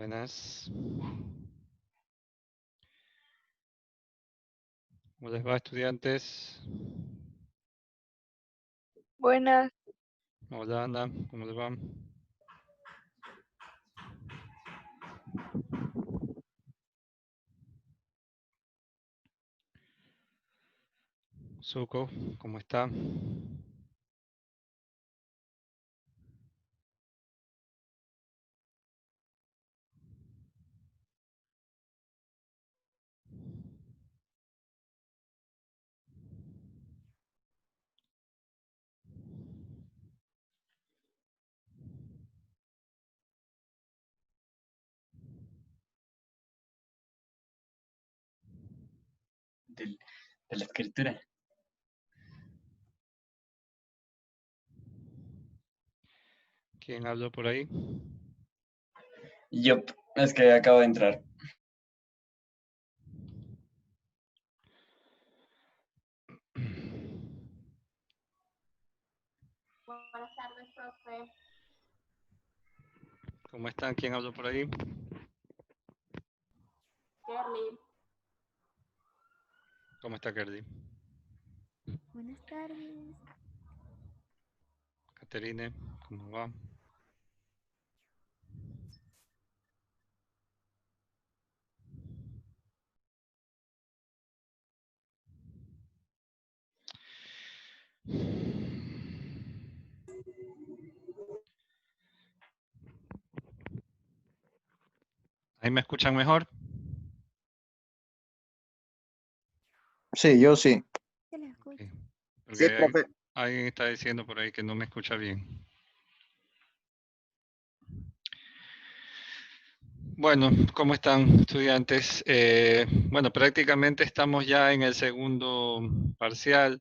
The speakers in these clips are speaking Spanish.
Buenas. ¿Cómo les va, estudiantes? Buenas. Hola, Ana. ¿Cómo les va? Suko, ¿cómo está? del- de la escritura. ¿Quién habló por ahí? Yup, es que acabo de entrar. Buenas tardes, profe. ¿Cómo están? ¿Quién habló por ahí? Kerly. ¿Cómo está, Kerly? Buenas tardes. Caterine, ¿cómo va? ¿Ahí me escuchan mejor? Sí, yo sí. Se la escucho. Ok. Porque Sí, profe. alguien está diciendo por ahí que no me escucha bien. Bueno, ¿cómo están, estudiantes? Bueno, prácticamente estamos ya en el segundo parcial.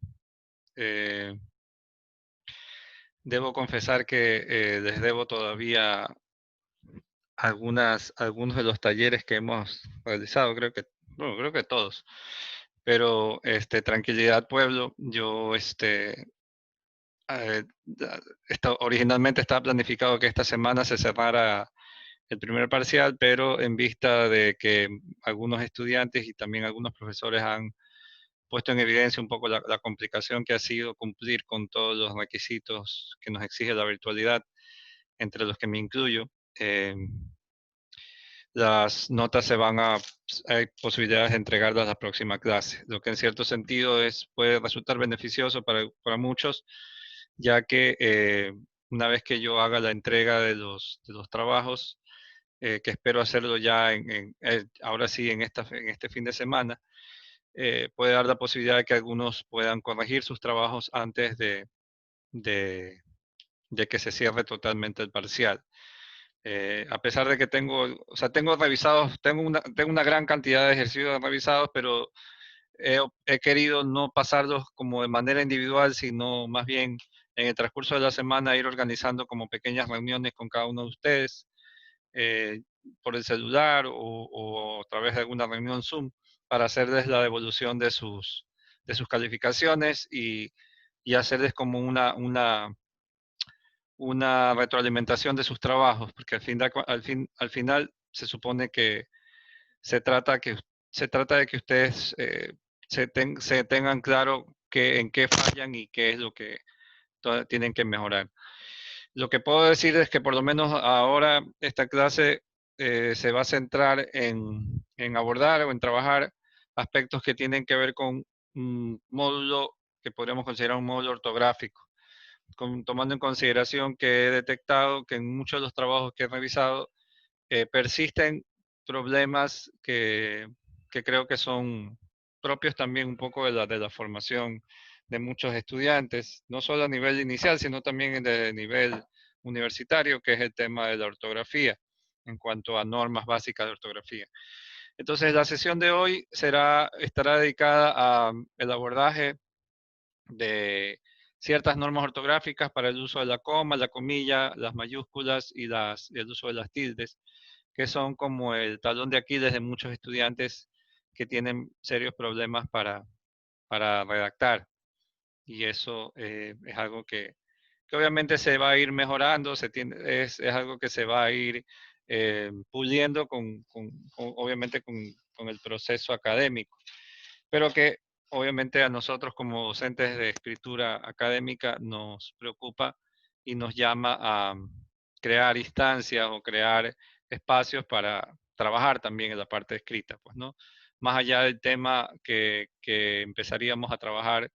Debo confesar que les debo todavía algunos de los talleres que hemos realizado, creo que todos. Pero Tranquilidad Pueblo, yo eh, originalmente estaba planificado que esta semana se cerrara el primer parcial, pero en vista de que algunos estudiantes y también algunos profesores han puesto en evidencia un poco la complicación que ha sido cumplir con todos los requisitos que nos exige la virtualidad, entre los que me incluyo. eh, las notas hay posibilidades de entregarlas la próxima clase, lo que en cierto sentido puede resultar beneficioso para muchos, ya que una vez que yo haga la entrega de los trabajos, que espero hacerlo ya ahora sí en este fin de semana, puede dar la posibilidad de que algunos puedan corregir sus trabajos antes de, de que se cierre totalmente el parcial. A pesar de que tengo revisados, tengo una gran cantidad de ejercicios revisados, pero he querido no pasarlos como de manera individual, sino más bien en el transcurso de la semana ir organizando como pequeñas reuniones con cada uno de ustedes, eh, por el celular o a través de alguna reunión Zoom, para hacerles la devolución de sus calificaciones y hacerles como una retroalimentación de sus trabajos, porque al final se supone que se trata, que, se trata de que ustedes se tengan claro en qué fallan y qué es lo que tienen que mejorar. Lo que puedo decir es que por lo menos ahora esta clase se va a centrar en abordar o en trabajar aspectos que tienen que ver con un módulo que podríamos considerar un módulo ortográfico, tomando en consideración que he detectado que en muchos de los trabajos que he revisado persisten problemas que creo que son propios también un poco de la formación de muchos estudiantes, no solo a nivel inicial, sino también de nivel universitario, que es el tema de la ortografía, en cuanto a normas básicas de ortografía. Entonces, la sesión de hoy estará dedicada al abordaje de ciertas normas ortográficas para el uso de la coma, la comilla, las mayúsculas y el uso de las tildes, que son como el talón de Aquiles de muchos estudiantes que tienen serios problemas para redactar. Y eso es algo que obviamente se va a ir mejorando, es algo que se va a ir puliendo obviamente con el proceso académico. Pero que obviamente a nosotros como docentes de escritura académica nos preocupa y nos llama a crear instancias o crear espacios para trabajar también en la parte escrita, pues, ¿no? Más allá del tema que empezaríamos a trabajar,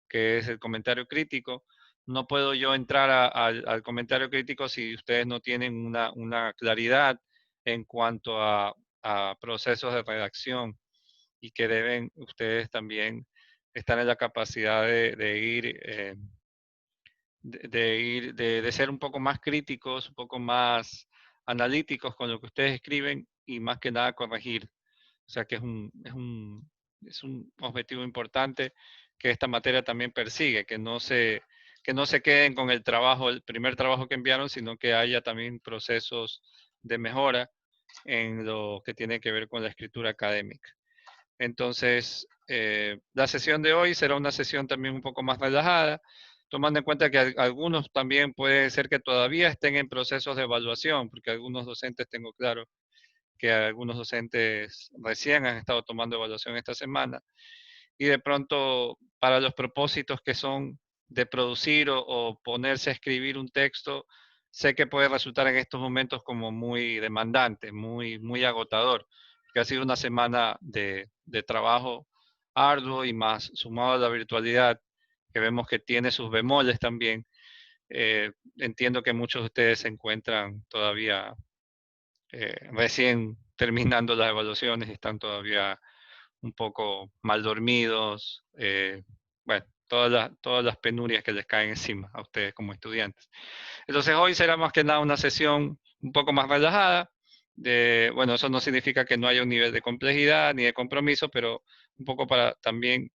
que es el comentario crítico, no puedo yo entrar al comentario crítico si ustedes no tienen una claridad en cuanto a procesos de redacción, y que deben ustedes también estar en la capacidad de ir, de ser un poco más críticos, un poco más analíticos con lo que ustedes escriben y más que nada corregir. O sea que es un objetivo importante que esta materia también persigue, que no se queden con el trabajo, el primer trabajo que enviaron, sino que haya también procesos de mejora en lo que tiene que ver con la escritura académica. Entonces, la sesión de hoy será una sesión también un poco más relajada, tomando en cuenta que algunos también puede ser que todavía estén en procesos de evaluación, porque algunos docentes, tengo claro que algunos docentes recién han estado tomando evaluación esta semana, y de pronto para los propósitos que son de producir o ponerse a escribir un texto, sé que puede resultar en estos momentos como muy demandante, muy agotador, que ha sido una semana de trabajo arduo y más sumado a la virtualidad, que vemos que tiene sus bemoles también. Entiendo que muchos de ustedes se encuentran todavía recién terminando las evaluaciones, están todavía un poco mal dormidos, bueno, todas las penurias que les caen encima a ustedes como estudiantes. Entonces hoy será más que nada una sesión un poco más relajada. Bueno, eso no significa que no haya un nivel de complejidad ni de compromiso, pero un poco para también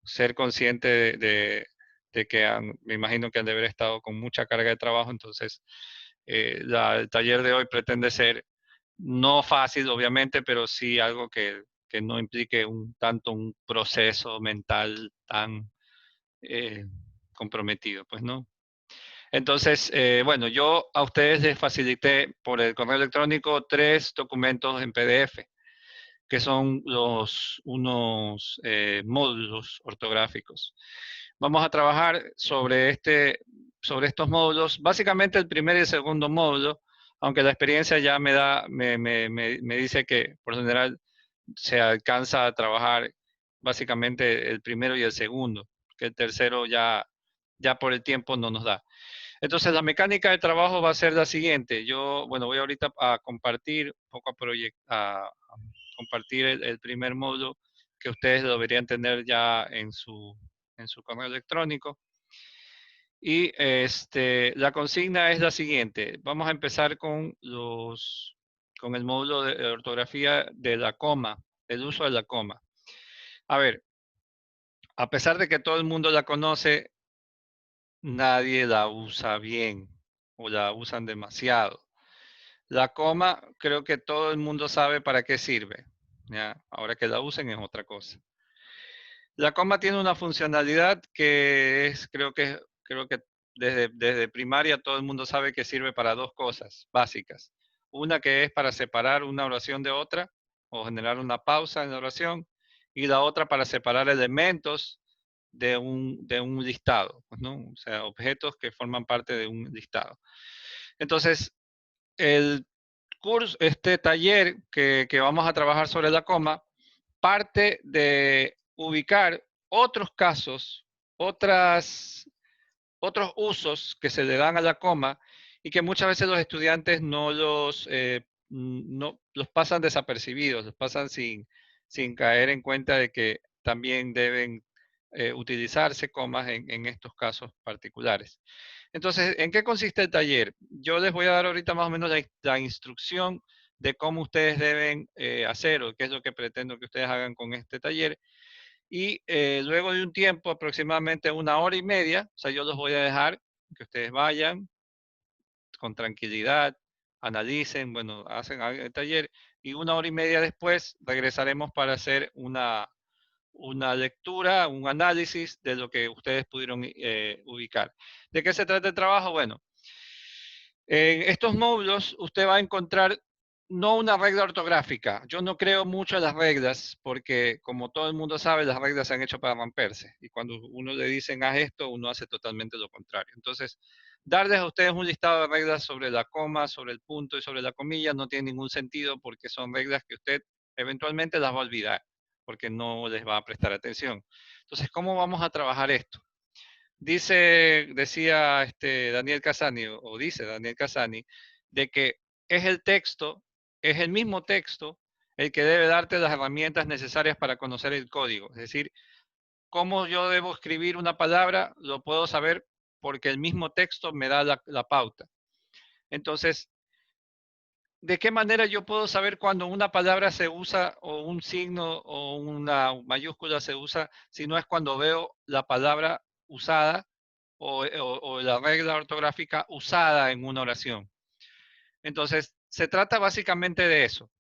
ser consciente de que me imagino que han de haber estado con mucha carga de trabajo. Entonces, el taller de hoy pretende ser no fácil, obviamente, pero sí algo que no implique tanto un proceso mental tan comprometido, pues, ¿no? Entonces, bueno, yo a ustedes les facilité por el correo electrónico 3 documentos en PDF, que son unos módulos ortográficos. Vamos a trabajar sobre estos módulos, básicamente el primer y el segundo módulo, aunque la experiencia ya me dice que por lo general se alcanza a trabajar básicamente el primero y el segundo, que el tercero ya por el tiempo no nos da. Entonces, la mecánica de trabajo va a ser la siguiente. Yo, bueno, voy ahorita a compartir, un poco a compartir el primer módulo que ustedes deberían tener ya en su correo electrónico. Y la consigna es la siguiente. Vamos a empezar con el módulo de ortografía de la coma, el uso de la coma. A ver, a pesar de que todo el mundo la conoce, nadie la usa bien o la usan demasiado. La coma, creo que todo el mundo sabe para qué sirve. ¿Ya? Ahora que la usen es otra cosa. La coma tiene una funcionalidad que creo que desde primaria todo el mundo sabe que sirve para dos cosas básicas. Una que es para separar una oración de otra o generar una pausa en la oración, y la otra para separar elementos de un listado, pues, ¿no? O sea, objetos que forman parte de un listado. Entonces, el curso, este taller que vamos a trabajar sobre la coma, parte de ubicar otros casos, otros usos que se le dan a la coma y que muchas veces los estudiantes no los pasan desapercibidos, los pasan sin caer en cuenta de que también deben utilizarse comas en estos casos particulares. Entonces, ¿en qué consiste el taller? Yo les voy a dar ahorita más o menos la instrucción de cómo ustedes deben hacer o qué es lo que pretendo que ustedes hagan con este taller. Y luego de un tiempo, aproximadamente 1 hora y media, o sea, yo los voy a dejar que ustedes vayan con tranquilidad, analicen, bueno, hagan el taller, y 1 hora y media después regresaremos para hacer una lectura, un análisis de lo que ustedes pudieron ubicar. ¿De qué se trata el trabajo? Bueno, en estos módulos usted va a encontrar no una regla ortográfica. Yo no creo mucho en las reglas porque, como todo el mundo sabe, las reglas se han hecho para romperse. Y cuando uno le dicen haz esto, uno hace totalmente lo contrario. Entonces, darles a ustedes un listado de reglas sobre la coma, sobre el punto y sobre la comilla no tiene ningún sentido porque son reglas que usted eventualmente las va a olvidar porque no les va a prestar atención. Entonces, ¿cómo vamos a trabajar esto? Decía Daniel Casani, o dice Daniel Casani, de que es el texto, es el mismo texto el que debe darte las herramientas necesarias para conocer el código. Es decir, cómo yo debo escribir una palabra, lo puedo saber porque el mismo texto me da la pauta. Entonces, ¿de qué manera yo puedo saber cuando una palabra se usa o un signo o una mayúscula se usa si no es cuando veo la palabra usada o la regla ortográfica usada en una oración? Entonces, se trata básicamente de eso.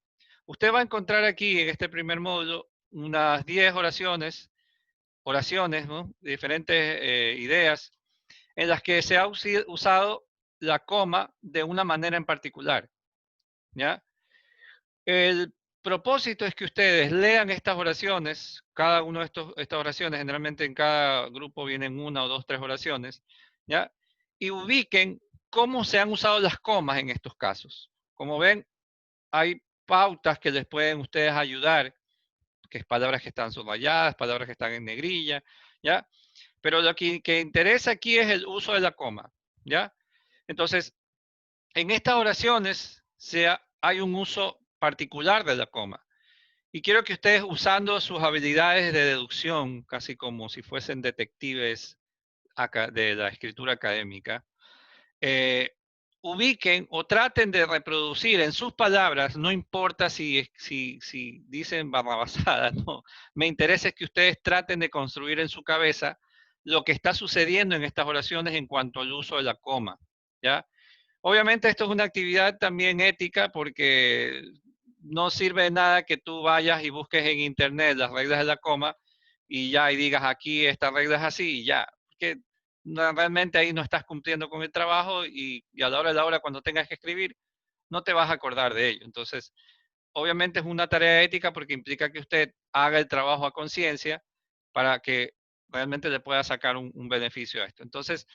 Usted va a encontrar aquí en este primer módulo unas 10 oraciones, ¿no? Diferentes ideas en las que se ha usado la coma de una manera en particular, ¿ya? El propósito es que ustedes lean estas oraciones, cada una de estas oraciones, generalmente en cada grupo vienen una o dos, tres oraciones, ¿ya? Y ubiquen cómo se han usado las comas en estos casos. Como ven, hay pautas que les pueden ustedes ayudar, que es palabras que están subrayadas, palabras que están en negrilla, ¿ya? Pero lo que interesa aquí es el uso de la coma, ¿ya? Entonces, en estas oraciones hay un uso particular de la coma. Y quiero que ustedes, usando sus habilidades de deducción, casi como si fuesen detectives de la escritura académica, ubiquen o traten de reproducir en sus palabras, no importa si dicen barrabasadas, no. Me interesa es que ustedes traten de construir en su cabeza lo que está sucediendo en estas oraciones en cuanto al uso de la coma, ¿ya? Obviamente esto es una actividad también ética porque no sirve de nada que tú vayas y busques en internet las reglas de la coma y ya y digas aquí esta regla es así y ya. Porque realmente ahí no estás cumpliendo con el trabajo y a la hora de la hora cuando tengas que escribir no te vas a acordar de ello. Entonces, obviamente es una tarea ética porque implica que usted haga el trabajo a conciencia para que realmente le pueda sacar un beneficio a esto. Entonces,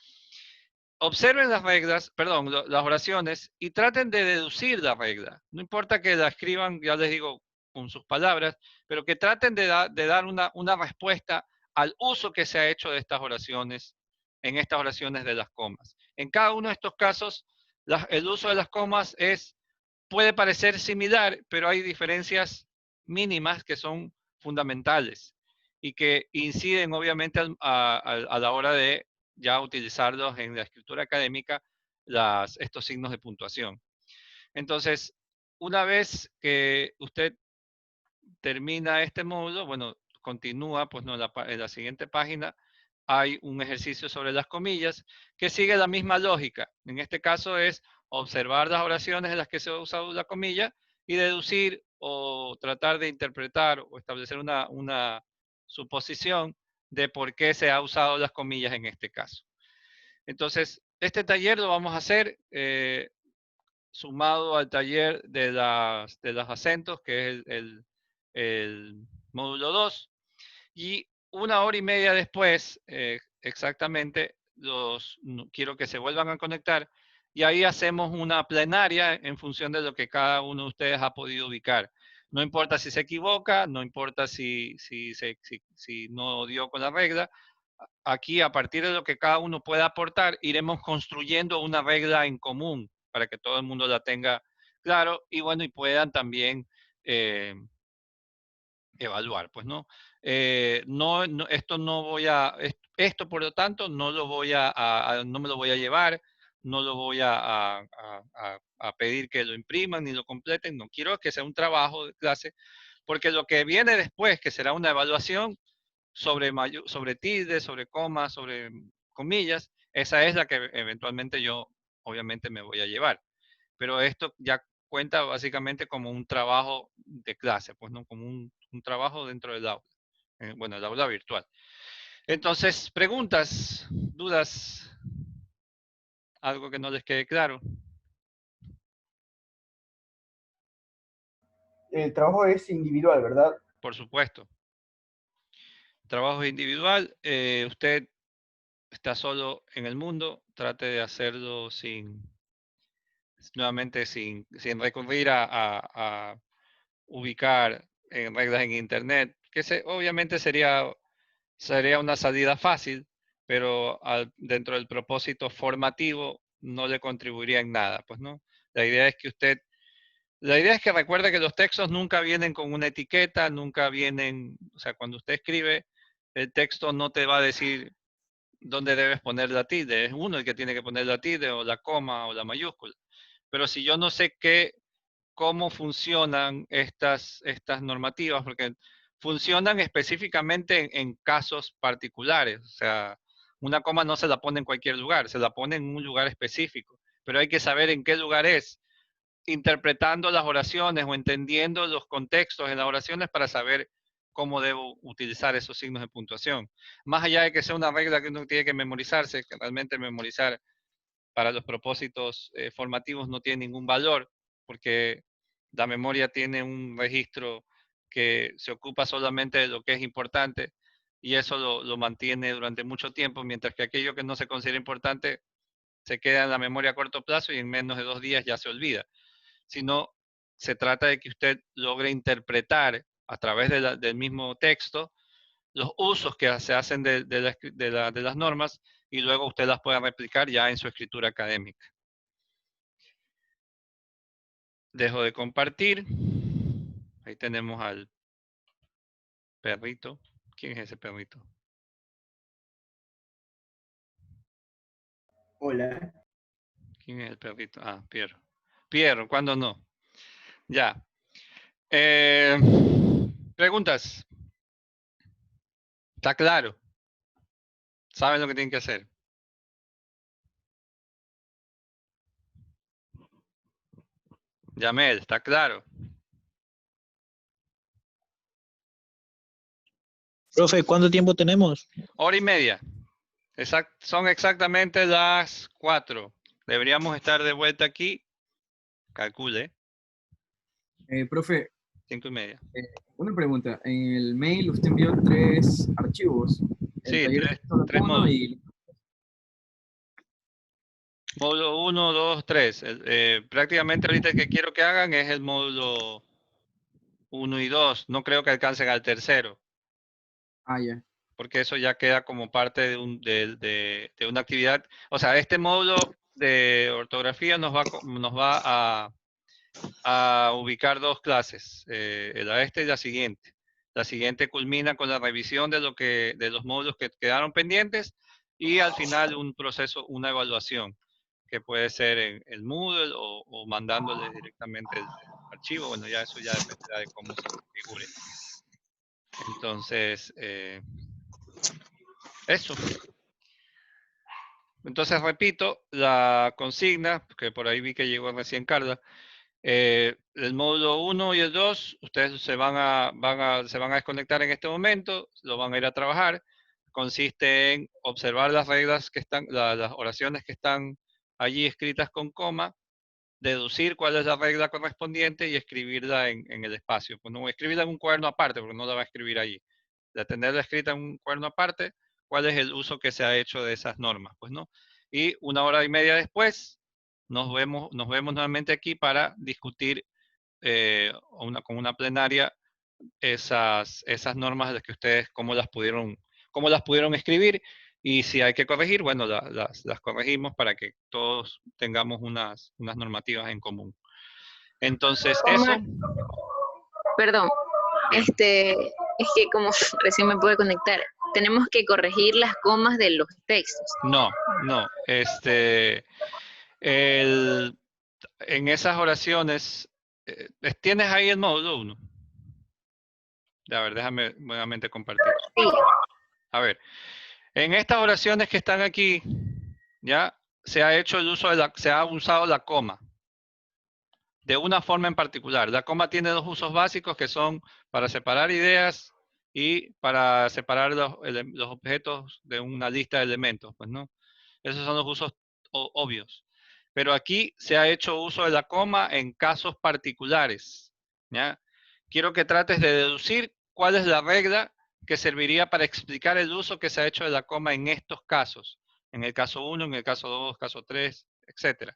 observen las reglas, perdón, las oraciones y traten de deducir la regla. No importa que la escriban, ya les digo, con sus palabras, pero que traten de dar una respuesta al uso que se ha hecho de estas oraciones, en estas oraciones de las comas. En cada uno de estos casos, el uso de las comas puede parecer similar, pero hay diferencias mínimas que son fundamentales y que inciden obviamente a la hora de ya utilizarlos en la escritura académica, estos signos de puntuación. Entonces, una vez que usted termina este módulo, bueno, continúa, pues no, en la siguiente página hay un ejercicio sobre las comillas que sigue la misma lógica. En este caso es observar las oraciones en las que se ha usado la comilla y deducir o tratar de interpretar o establecer una suposición de por qué se ha usado las comillas en este caso. Entonces, este taller lo vamos a hacer sumado al taller de los acentos, que es el módulo 2. Y una hora y media después, exactamente, quiero que se vuelvan a conectar y ahí hacemos una plenaria en función de lo que cada uno de ustedes ha podido ubicar. No importa si se equivoca, no importa si no dio con la regla. Aquí, a partir de lo que cada uno pueda aportar, iremos construyendo una regla en común para que todo el mundo la tenga claro y bueno, y puedan también evaluar, pues no. Esto no voy a, esto por lo tanto no lo voy no me lo voy a llevar, no lo voy a pedir que lo impriman ni lo completen, no quiero que sea un trabajo de clase, porque lo que viene después, que será una evaluación sobre tilde, sobre comas, sobre comillas, esa es la que eventualmente yo obviamente me voy a llevar. Pero esto ya cuenta básicamente como un trabajo de clase, pues no como un trabajo dentro del aula, bueno, el aula virtual. Entonces, preguntas, dudas, algo que no les quede claro. el trabajo es individual, ¿verdad? Por supuesto. Trabajo individual. Usted está solo en el mundo. Trate de hacerlo nuevamente sin recurrir a ubicar en reglas en Internet, que obviamente sería una salida fácil, pero dentro del propósito formativo no le contribuiría en nada, pues no. La idea es que recuerde que los textos nunca vienen con una etiqueta, nunca vienen, o sea, cuando usted escribe, el texto no te va a decir dónde debes poner la tilde, es uno el que tiene que poner la tilde o la coma o la mayúscula. Pero si yo no sé cómo funcionan estas normativas, porque funcionan específicamente en casos particulares. O sea, una coma no se la pone en cualquier lugar, se la pone en un lugar específico, pero hay que saber en qué lugar es, interpretando las oraciones o entendiendo los contextos en las oraciones para saber cómo debo utilizar esos signos de puntuación. Más allá de que sea una regla que uno tiene que memorizarse, que realmente memorizar para los propósitos formativos no tiene ningún valor, porque la memoria tiene un registro que se ocupa solamente de lo que es importante y eso lo mantiene durante mucho tiempo, mientras que aquello que no se considera importante se queda en la memoria a corto plazo y en menos de 2 días ya se olvida. Sino se trata de que usted logre interpretar a través del mismo texto los usos que se hacen de las normas y luego usted las pueda replicar ya en su escritura académica. Dejo de compartir. Ahí tenemos al perrito. ¿Quién es ese perrito? Hola. ¿Quién es el perrito? Ah, Piero. Piero, ¿cuándo no? Ya. Preguntas. ¿Está claro? ¿Saben lo que tienen que hacer? Yamel, ¿está claro? Profe, ¿cuánto tiempo tenemos? 1 hora y media. Son exactamente las 4. Deberíamos estar de vuelta aquí. Calcule. Profe, 5:30. una pregunta. En el mail usted envió 3 archivos. El Sí, taller de tres tono módulos. y... Módulo 1, 2, 3. Prácticamente ahorita el que quiero que hagan es el módulo 1 y 2. No creo que alcancen al tercero, Ah, ya. porque eso ya queda como parte de una actividad. O sea, este módulo de ortografía nos va a ubicar 2 clases, la esta y la siguiente. La siguiente culmina con la revisión de los módulos que quedaron pendientes y al final un proceso, una evaluación, que puede ser en el Moodle o mandándole directamente el archivo. Bueno, ya eso ya dependerá de cómo se configure. Entonces, eso. Entonces, repito, la consigna, que por ahí vi que llegó recién Carla, el módulo 1 y el 2, ustedes se van a desconectar en este momento, lo van a ir a trabajar. Consiste en observar las reglas que están, las oraciones que están allí escritas con coma, deducir cuál es la regla correspondiente y escribirla en el espacio. Pues no escribirla en un cuaderno aparte, porque no la va a escribir allí. De tenerla escrita en un cuaderno aparte, cuál es el uso que se ha hecho de esas normas, pues no. Y 1 hora y media después, nos vemos nuevamente aquí para discutir con una plenaria esas normas de que ustedes cómo las pudieron escribir, y si hay que corregir, bueno, las corregimos para que todos tengamos unas normativas en común. Entonces, eso. Perdón, es que como recién me pude conectar, tenemos que corregir las comas de los textos. No. En esas oraciones, ¿tienes ahí el módulo 1? A ver, déjame nuevamente compartir. Sí. A ver, en estas oraciones que están aquí, ya se ha hecho el uso se ha usado la coma de una forma en particular. La coma tiene 2 usos básicos que son para separar ideas y para separar los objetos de una lista de elementos, pues, ¿no? Esos son los usos obvios. Pero aquí se ha hecho uso de la coma en casos particulares, ¿ya? quiero que trates de deducir cuál es la regla que serviría para explicar el uso que se ha hecho de la coma en estos casos. En el caso 1, en el caso 2, caso 3, etc.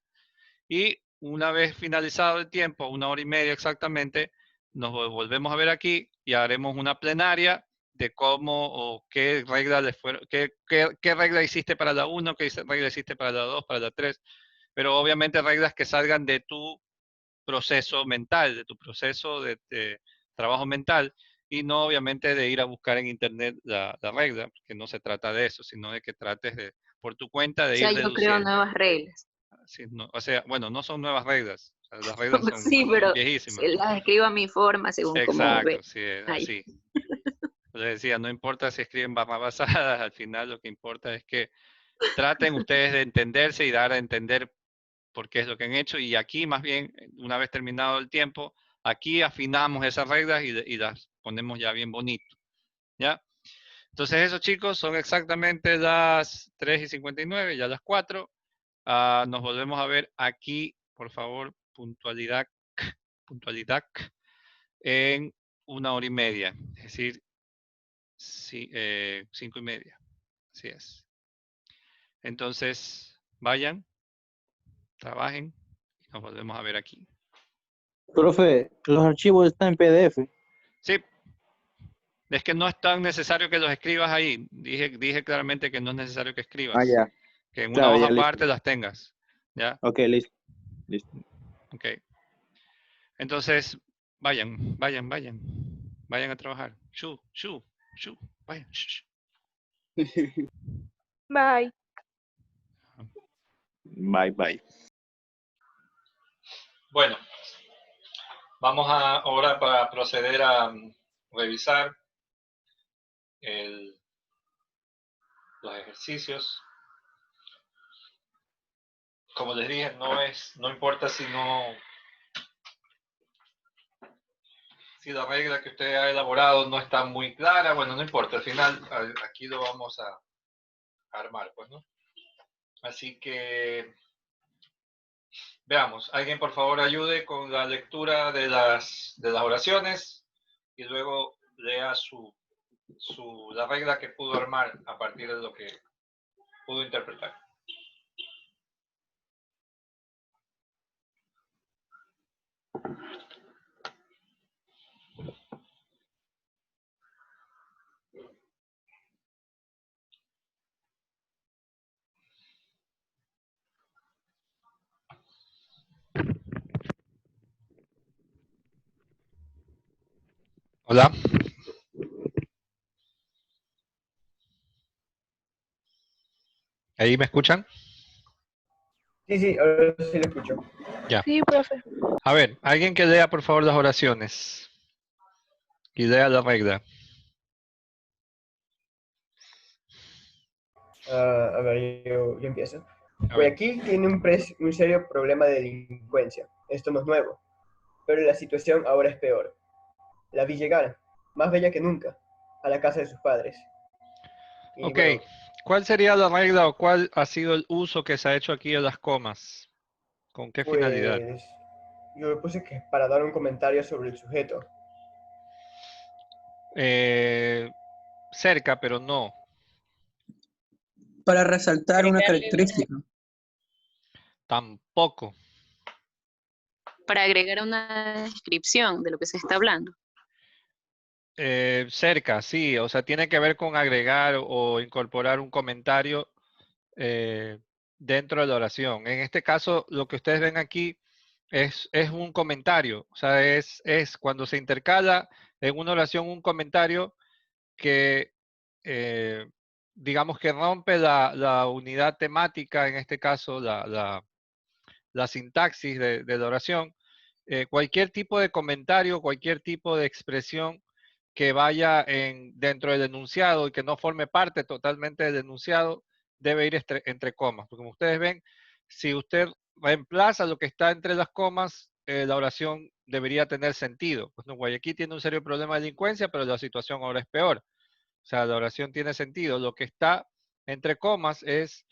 Y una vez finalizado el tiempo, 1 hora y media exactamente, nos volvemos a ver aquí y haremos una plenaria de cómo o qué regla, qué regla hiciste para la 1, qué regla hiciste para la 2, para la 3, pero obviamente reglas que salgan de tu proceso mental, de tu proceso de trabajo mental, y no obviamente de ir a buscar en internet la regla, porque no se trata de eso, sino de que trates de, por tu cuenta, O de sea, ir yo creo deduciendo. nuevas reglas. Sí, o sea, bueno, no son nuevas reglas, o sea, las reglas son, Sí, son pero viejísimas. las escribo a mi forma según como ve. Exacto, sí, es Ay, así. Les decía, no importa si escriben barras basadas, al final lo que importa es que traten ustedes de entenderse y dar a entender por qué es lo que han hecho. Y aquí, más bien, una vez terminado el tiempo, aquí afinamos esas reglas y las ponemos ya bien bonito. ¿Ya? Entonces, esos chicos son exactamente las 3:59, ya las 4. Nos volvemos a ver aquí, por favor, puntualidad, en 1 hora y media. Es decir, sí, 5:30. Así es. Entonces, vayan, trabajen y nos volvemos a ver aquí. Profe, los archivos están en PDF. Sí, es que no es tan necesario que los escribas ahí. Dije claramente que no es necesario que escribas. Ya. Que en una Claro, hoja ya listo. aparte las tengas. ¿Ya? Ok, listo. Listo. Ok. Entonces, vayan. Vayan a trabajar. Shu. Vayan. Bye. Bye, bye. Bueno, vamos ahora para proceder a revisar los ejercicios. Como les dije, no importa si la regla que usted ha elaborado no está muy clara, bueno, no importa, al final aquí lo vamos a armar, pues, ¿no? Así que veamos, alguien por favor ayude con la lectura de las oraciones y luego lea la regla que pudo armar a partir de lo que pudo interpretar. Hola. ¿Ahí me escuchan? Sí, ahora sí lo escucho. Ya. Sí, profe. A ver, alguien que lea por favor las oraciones y lea la regla. A ver, yo empiezo. A ver. Guayaquil tiene un serio problema de delincuencia. Esto no es nuevo, pero la situación ahora es peor. La vi llegar, más bella que nunca, a la casa de sus padres. Y Ok, bueno, ¿cuál sería la regla o cuál ha sido el uso que se ha hecho aquí de las comas? ¿Con qué finalidad? pues yo le puse que para dar un comentario sobre el sujeto. Cerca, pero no. Para resaltar una característica. Tampoco. para agregar una descripción de lo que se está hablando. Cerca, sí. O sea, tiene que ver con agregar o incorporar un comentario dentro de la oración. En este caso, lo que ustedes ven aquí es un comentario. O sea, es cuando se intercala en una oración un comentario que, digamos que rompe la unidad temática, en este caso la sintaxis de la oración. Cualquier tipo de comentario, cualquier tipo de expresión que vaya dentro del enunciado y que no forme parte totalmente del enunciado, debe ir entre comas. Porque como ustedes ven, si usted reemplaza lo que está entre las comas, la oración debería tener sentido. Pues no, Guayaquil tiene un serio problema de delincuencia, pero la situación ahora es peor. O sea, la oración tiene sentido. Lo que está entre comas es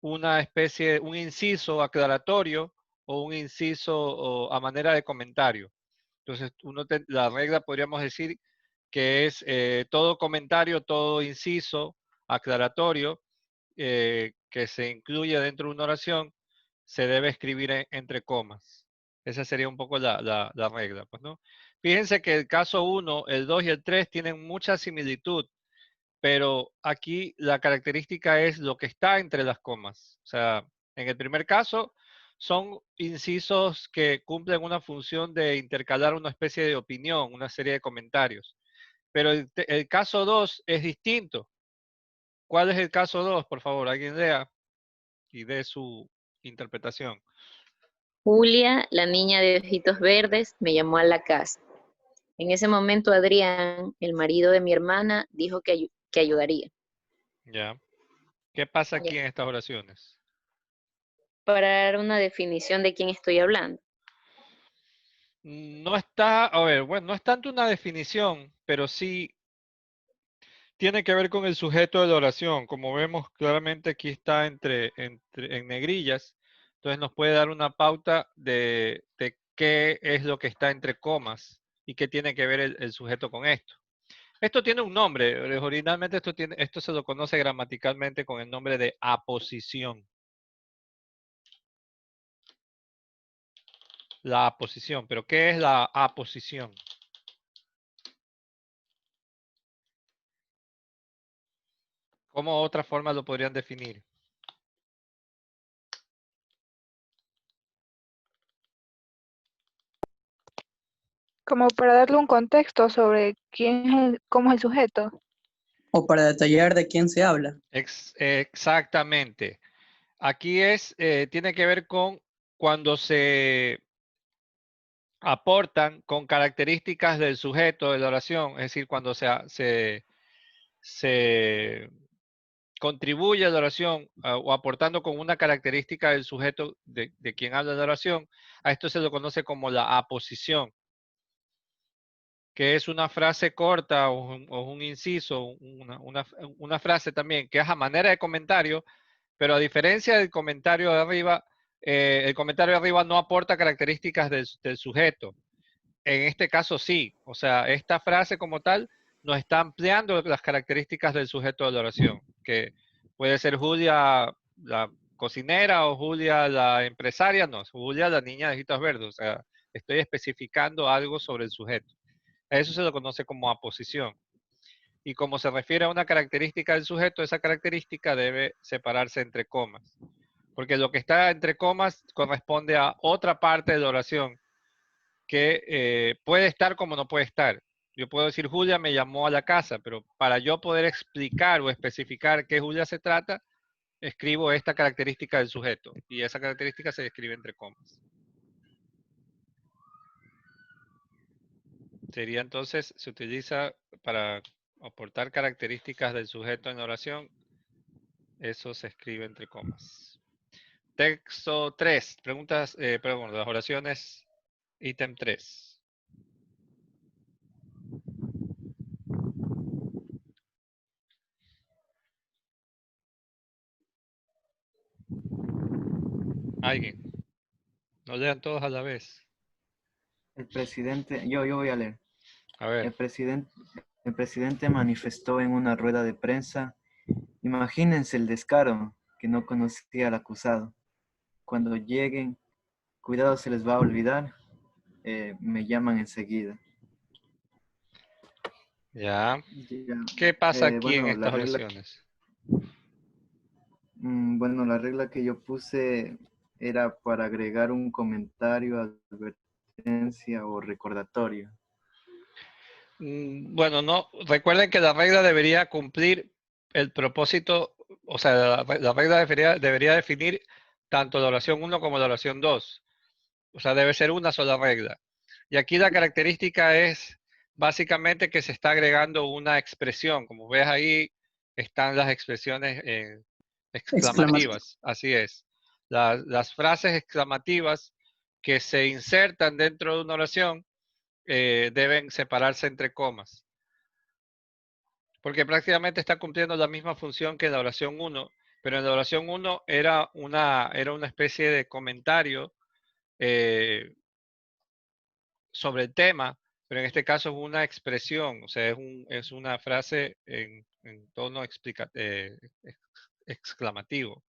una especie, un inciso aclaratorio o un inciso a manera de comentario. Entonces, la regla podríamos decir que es todo comentario, todo inciso aclaratorio que se incluye dentro de una oración, se debe escribir entre comas. Esa sería un poco la regla, pues, ¿no? Fíjense que el caso 1, el 2 y el 3 tienen mucha similitud, pero aquí la característica es lo que está entre las comas. O sea, en el primer caso son incisos que cumplen una función de intercalar una especie de opinión, una serie de comentarios. Pero el caso 2 es distinto. ¿Cuál es el caso 2? Por favor, alguien lea y dé su interpretación. Julia, la niña de ojitos verdes, me llamó a la casa. En ese momento Adrián, el marido de mi hermana, dijo que ayudaría. ¿Ya? ¿Qué pasa Ya. aquí en estas oraciones? Para dar una definición de quién estoy hablando. No está, a ver, bueno, no es tanto una definición, pero sí tiene que ver con el sujeto de la oración. Como vemos claramente aquí está en negrillas, entonces nos puede dar una pauta de qué es lo que está entre comas y qué tiene que ver el sujeto con esto. Esto tiene un nombre, originalmente esto se lo conoce gramaticalmente con el nombre de aposición. La aposición, pero ¿qué es la aposición? ¿Cómo otra forma lo podrían definir? Como para darle un contexto sobre cómo es el sujeto. O para detallar de quién se habla. Exactamente. Aquí tiene que ver con cuando se aportan con características del sujeto de la oración, es decir, cuando se contribuye a la oración o aportando con una característica del sujeto de quien habla la oración, a esto se lo conoce como la aposición, que es una frase corta o un inciso, una frase también que es a manera de comentario, pero a diferencia del comentario de arriba, el comentario de arriba no aporta características del sujeto. En este caso sí, o sea, esta frase como tal nos está ampliando las características del sujeto de la oración, que puede ser Julia la cocinera o Julia la empresaria, no, Julia la niña de ojitos verdes, o sea, estoy especificando algo sobre el sujeto. A eso se lo conoce como aposición. Y como se refiere a una característica del sujeto, esa característica debe separarse entre comas. Porque lo que está entre comas corresponde a otra parte de la oración que puede estar como no puede estar. Yo puedo decir Julia me llamó a la casa, pero para yo poder explicar o especificar qué Julia se trata, escribo esta característica del sujeto. Y esa característica se describe entre comas. Sería entonces, se utiliza para aportar características del sujeto en la oración, eso se escribe entre comas. Texto 3, preguntas, perdón, las oraciones, ítem 3. ¿Alguien? No lean todos a la vez. El presidente, yo voy a leer. A ver. El presidente manifestó en una rueda de prensa, imagínense el descaro, que no conocía al acusado. Cuando lleguen, cuidado se les va a olvidar, me llaman enseguida. Ya. ¿Qué pasa aquí en Bueno, estas oraciones? Bueno, la regla que yo puse era para agregar un comentario, advertencia o recordatorio. Bueno, no, recuerden que la regla debería cumplir el propósito, o sea, la regla debería definir tanto la oración 1 como la oración 2. O sea, debe ser una sola regla. Y aquí la característica es básicamente que se está agregando una expresión. Como ves ahí, están las expresiones exclamativas. Así es. Las frases exclamativas que se insertan dentro de una oración deben separarse entre comas. Porque prácticamente está cumpliendo la misma función que la oración 1, pero en la oración 1 era una especie de comentario sobre el tema, pero en este caso es una expresión, o sea, es una frase en tono exclamativo.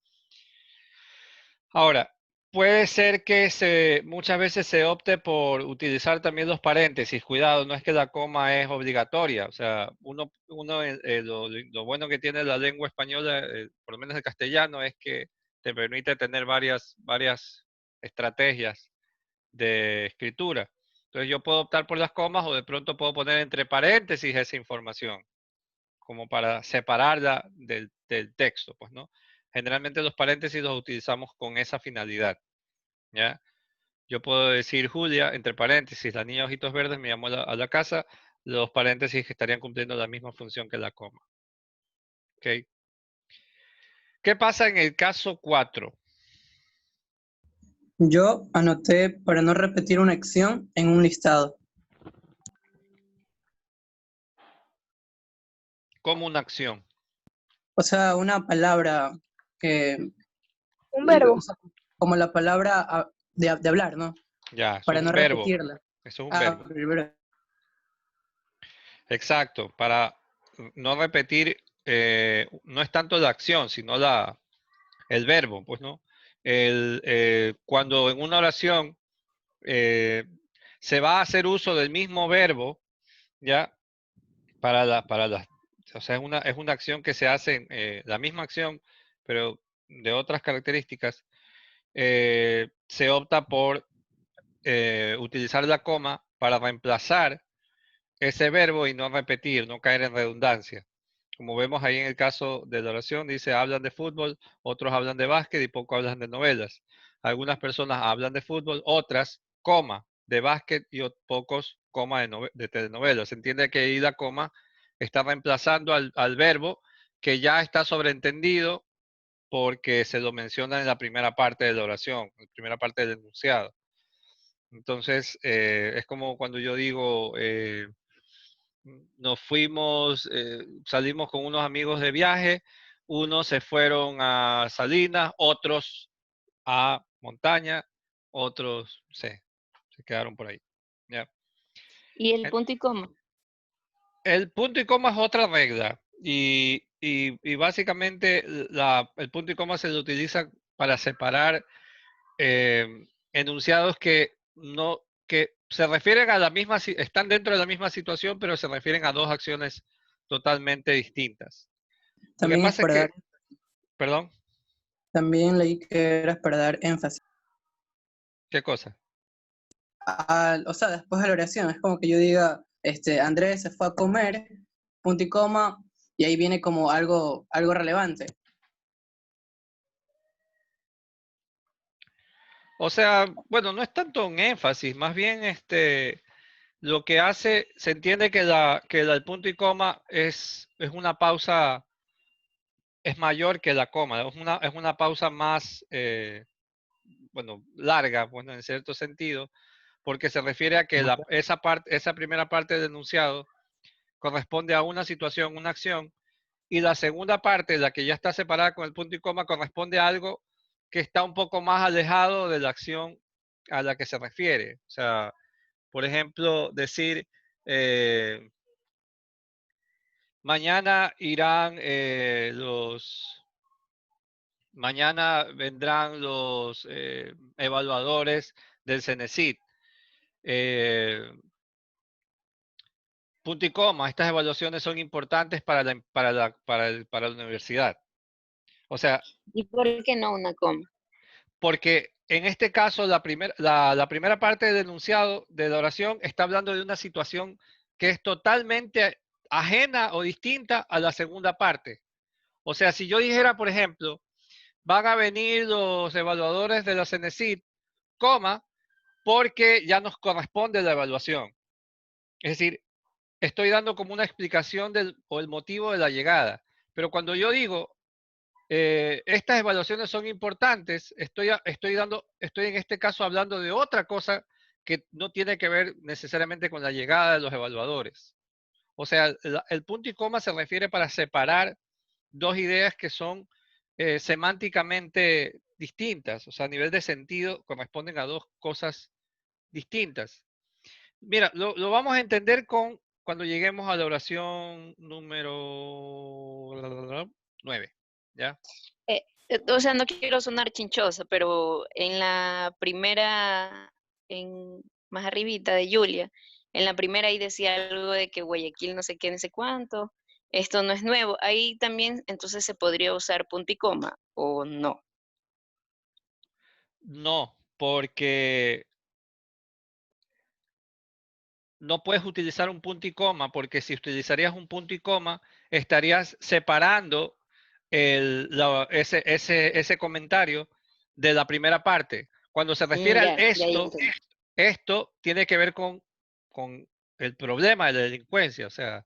Ahora, puede ser que muchas veces se opte por utilizar también los paréntesis. Cuidado, no es que la coma es obligatoria. O sea, lo bueno que tiene la lengua española, por lo menos el castellano, es que te permite tener varias estrategias de escritura. Entonces yo puedo optar por las comas o de pronto puedo poner entre paréntesis esa información, como para separarla del texto, pues, ¿no? Generalmente los paréntesis los utilizamos con esa finalidad, ¿ya? Yo puedo decir Julia, entre paréntesis, la niña de ojitos verdes me llamó a la casa, los paréntesis que estarían cumpliendo la misma función que la coma. ¿Ok? ¿Qué pasa en el caso 4? Yo anoté para no repetir una acción en un listado. Como una acción. O sea, una palabra que... Un verbo. o sea, como la palabra de hablar, ¿no? Ya, eso Para es no un verbo. repetirla. Eso es un verbo. Primero. Exacto, para no repetir, no es tanto la acción, sino el verbo, pues, ¿no? Cuando en una oración se va a hacer uso del mismo verbo, ¿ya? O sea, es una acción que se hace, la misma acción, pero de otras características, se opta por utilizar la coma para reemplazar ese verbo y no repetir, no caer en redundancia. Como vemos ahí en el caso de la oración, dice, hablan de fútbol, otros hablan de básquet y poco hablan de novelas. Algunas personas hablan de fútbol, otras, coma, de básquet y pocos, coma, de telenovelas. Se entiende que ahí la coma está reemplazando al verbo que ya está sobreentendido porque se lo menciona en la primera parte de la oración, en la primera parte del enunciado. Entonces, es como cuando yo digo, nos fuimos, salimos con unos amigos de viaje, unos se fueron a Salinas, otros a montaña, otros se quedaron por ahí. ¿Ya? ¿Y el punto y coma? El punto y coma es otra regla y básicamente el punto y coma se lo utiliza para separar enunciados que se refieren a la misma, están dentro de la misma situación, pero se refieren a dos acciones totalmente distintas. Lo que También es pasa es para que, dar, perdón, también leí que era para dar énfasis. ¿qué cosa? O sea, después de la oración, es como que yo diga, Andrés se fue a comer, punto y coma, y ahí viene como algo relevante. O sea, bueno, no es tanto un énfasis, más bien lo que hace, se entiende que el punto y coma es una pausa, es mayor que la coma, es una pausa más, bueno, larga, bueno, en cierto sentido, porque se refiere a que esa primera parte del enunciado corresponde a una situación, una acción, y la segunda parte, la que ya está separada con el punto y coma, corresponde a algo que está un poco más alejado de la acción a la que se refiere. O sea, por ejemplo, decir, mañana mañana vendrán los evaluadores del CENESID. Punto y coma, estas evaluaciones son importantes para la universidad. O sea, ¿Y por qué no una coma? porque en este caso la primera parte del enunciado de la oración está hablando de una situación que es totalmente ajena o distinta a la segunda parte. O sea, si yo dijera, por ejemplo, van a venir los evaluadores de la CENESID, coma, porque ya nos corresponde la evaluación. Es decir, estoy dando como una explicación o el motivo de la llegada. Pero cuando yo digo, estas evaluaciones son importantes, estoy en este caso hablando de otra cosa que no tiene que ver necesariamente con la llegada de los evaluadores. O sea, el punto y coma se refiere para separar dos ideas que son semánticamente distintas, o sea, a nivel de sentido corresponden a dos cosas distintas. Mira, lo vamos a entender cuando lleguemos a la oración número 9, ¿ya? O sea, no quiero sonar chinchosa, pero en la primera, más arribita de Julia, en la primera ahí decía algo de que Guayaquil no sé qué, no sé cuánto, esto no es nuevo. Ahí también entonces se podría usar punto y coma, ¿o no? No, porque no puedes utilizar un punto y coma, porque si utilizarías un punto y coma, estarías separando ese comentario de la primera parte. Cuando se refiere al Ya entendí. esto tiene que ver con el problema de la delincuencia. O sea,